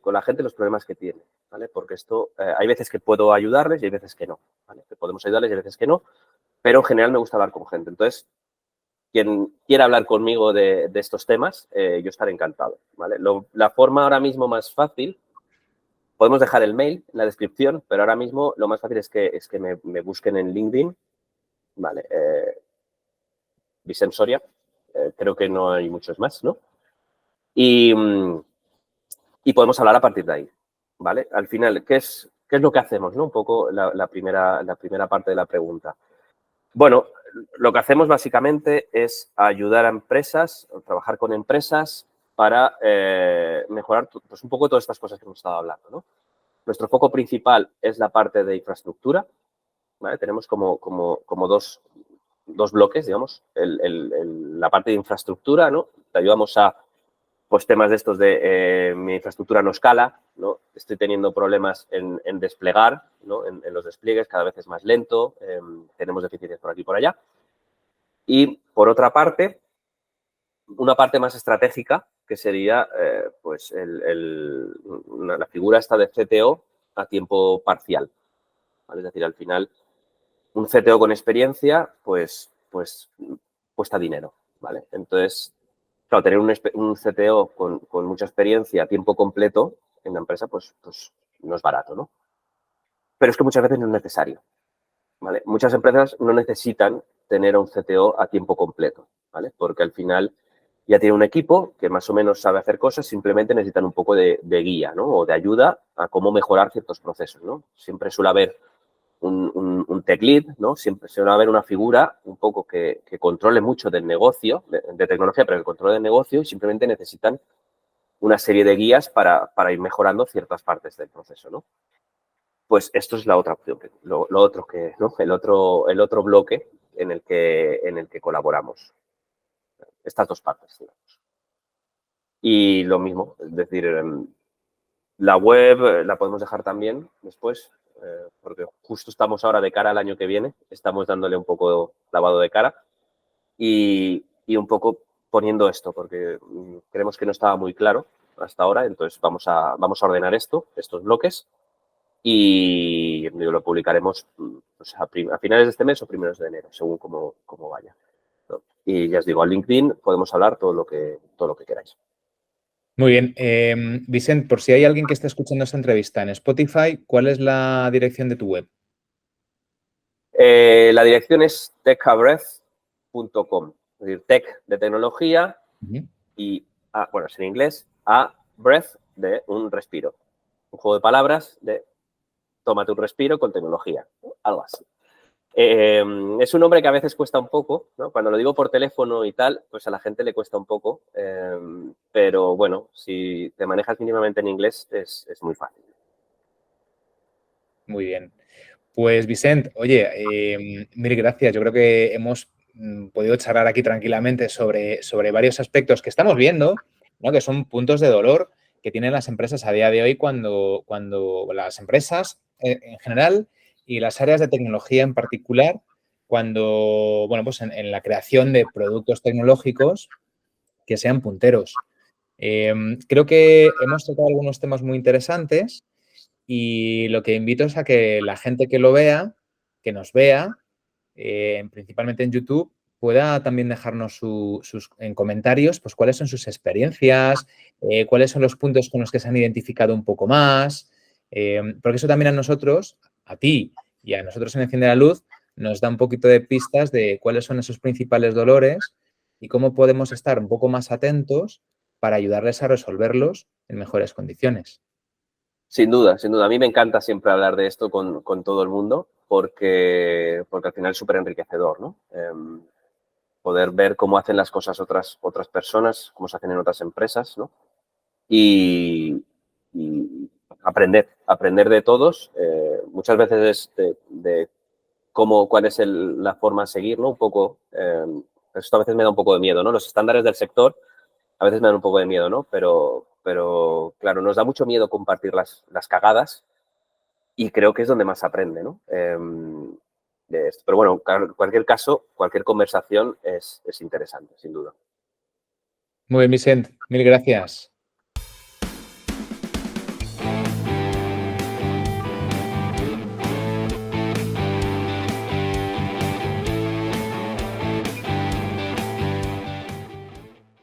B: con la gente los problemas que tiene, ¿vale? Porque esto, hay veces que puedo ayudarles y hay veces que no, ¿vale? Que podemos ayudarles y hay veces que no, pero en general me gusta hablar con gente. Entonces, quien quiera hablar conmigo de estos temas, yo estaré encantado, ¿vale? La forma ahora mismo más fácil, podemos dejar el mail en la descripción, pero ahora mismo lo más fácil es que me busquen en LinkedIn, ¿vale? Vicent Soria, creo que no hay muchos más, ¿no? Y podemos hablar a partir de ahí, ¿vale? Al final, ¿qué es lo que hacemos, ¿no? Un poco la primera parte de la pregunta. Bueno, lo que hacemos básicamente es ayudar a empresas, o trabajar con empresas para mejorar pues, un poco todas estas cosas que hemos estado hablando, ¿no? Nuestro foco principal es la parte de infraestructura, ¿vale? Tenemos como dos bloques, digamos. La parte de infraestructura, ¿no? Te ayudamos a pues temas de estos de mi infraestructura no escala, ¿no? Estoy teniendo problemas en desplegar, ¿no? En los despliegues, cada vez es más lento, tenemos deficiencias por aquí y por allá. Y por otra parte, una parte más estratégica, que sería pues la figura esta de CTO a tiempo parcial, ¿vale? Es decir, al final, un CTO con experiencia, pues cuesta dinero, ¿vale? Entonces, claro, tener un CTO con mucha experiencia a tiempo completo en la empresa, pues no es barato, ¿no? Pero es que muchas veces no es necesario, ¿vale? Muchas empresas no necesitan tener a un CTO a tiempo completo, ¿vale? Porque al final ya tiene un equipo que más o menos sabe hacer cosas, simplemente necesitan un poco de guía, ¿no? O de ayuda a cómo mejorar ciertos procesos, ¿no? Siempre suele haber un tech lead, ¿no? Siempre suele haber una figura un poco que controle mucho del negocio, de tecnología, pero que controle del negocio y simplemente necesitan una serie de guías para ir mejorando ciertas partes del proceso, ¿no? Pues esto es la otra opción, lo otro que, ¿no? El otro bloque en el que colaboramos. Estas dos partes, digamos. Y lo mismo, es decir, la web la podemos dejar también después, porque justo estamos ahora de cara al año que viene, estamos dándole un poco lavado de cara y un poco poniendo esto, porque creemos que no estaba muy claro hasta ahora, entonces vamos a ordenar estos bloques y lo publicaremos pues, a finales de este mes o primeros de enero, según cómo vaya, ¿no? Y ya os digo, al LinkedIn podemos hablar todo lo que queráis.
A: Muy bien. Vicent, por si hay alguien que esté escuchando esta entrevista en Spotify, ¿cuál es la dirección de tu web?
B: La dirección es techabreath.com, es decir, tech de tecnología y, bueno, es en inglés, a breath de un respiro. Un juego de palabras de tómate un respiro con tecnología, algo así. Es un nombre que a veces cuesta un poco, ¿no? Cuando lo digo por teléfono y tal, pues a la gente le cuesta un poco, pero bueno, si te manejas mínimamente en inglés es muy fácil.
A: Muy bien. Pues Vicent, oye, mil gracias. Yo creo que hemos podido charlar aquí tranquilamente sobre varios aspectos que estamos viendo, ¿no? Que son puntos de dolor que tienen las empresas a día de hoy cuando las empresas en general y las áreas de tecnología en particular, cuando, bueno, pues en la creación de productos tecnológicos que sean punteros. Creo que hemos tocado algunos temas muy interesantes. Y lo que invito es a que la gente que lo vea, que nos vea, principalmente en YouTube, pueda también dejarnos en comentarios pues, cuáles son sus experiencias, cuáles son los puntos con los que se han identificado un poco más, porque eso también a nosotros, a ti y a nosotros en Enciende la Luz, nos da un poquito de pistas de cuáles son esos principales dolores y cómo podemos estar un poco más atentos para ayudarles a resolverlos en mejores condiciones.
B: Sin duda, sin duda. A mí me encanta siempre hablar de esto con todo el mundo porque al final es súper enriquecedor, ¿no? Poder ver cómo hacen las cosas otras personas, cómo se hacen en otras empresas, ¿no? Y aprender de todos. Muchas veces es de cuál es la forma a seguir, ¿no? Un poco, esto a veces me da un poco de miedo, ¿no? Los estándares del sector a veces me dan un poco de miedo, ¿no? Pero claro, nos da mucho miedo compartir las cagadas y creo que es donde más se aprende, ¿no? De esto. Pero bueno, en cualquier caso, cualquier conversación es interesante, sin duda.
A: Muy bien, Vicent, mil gracias.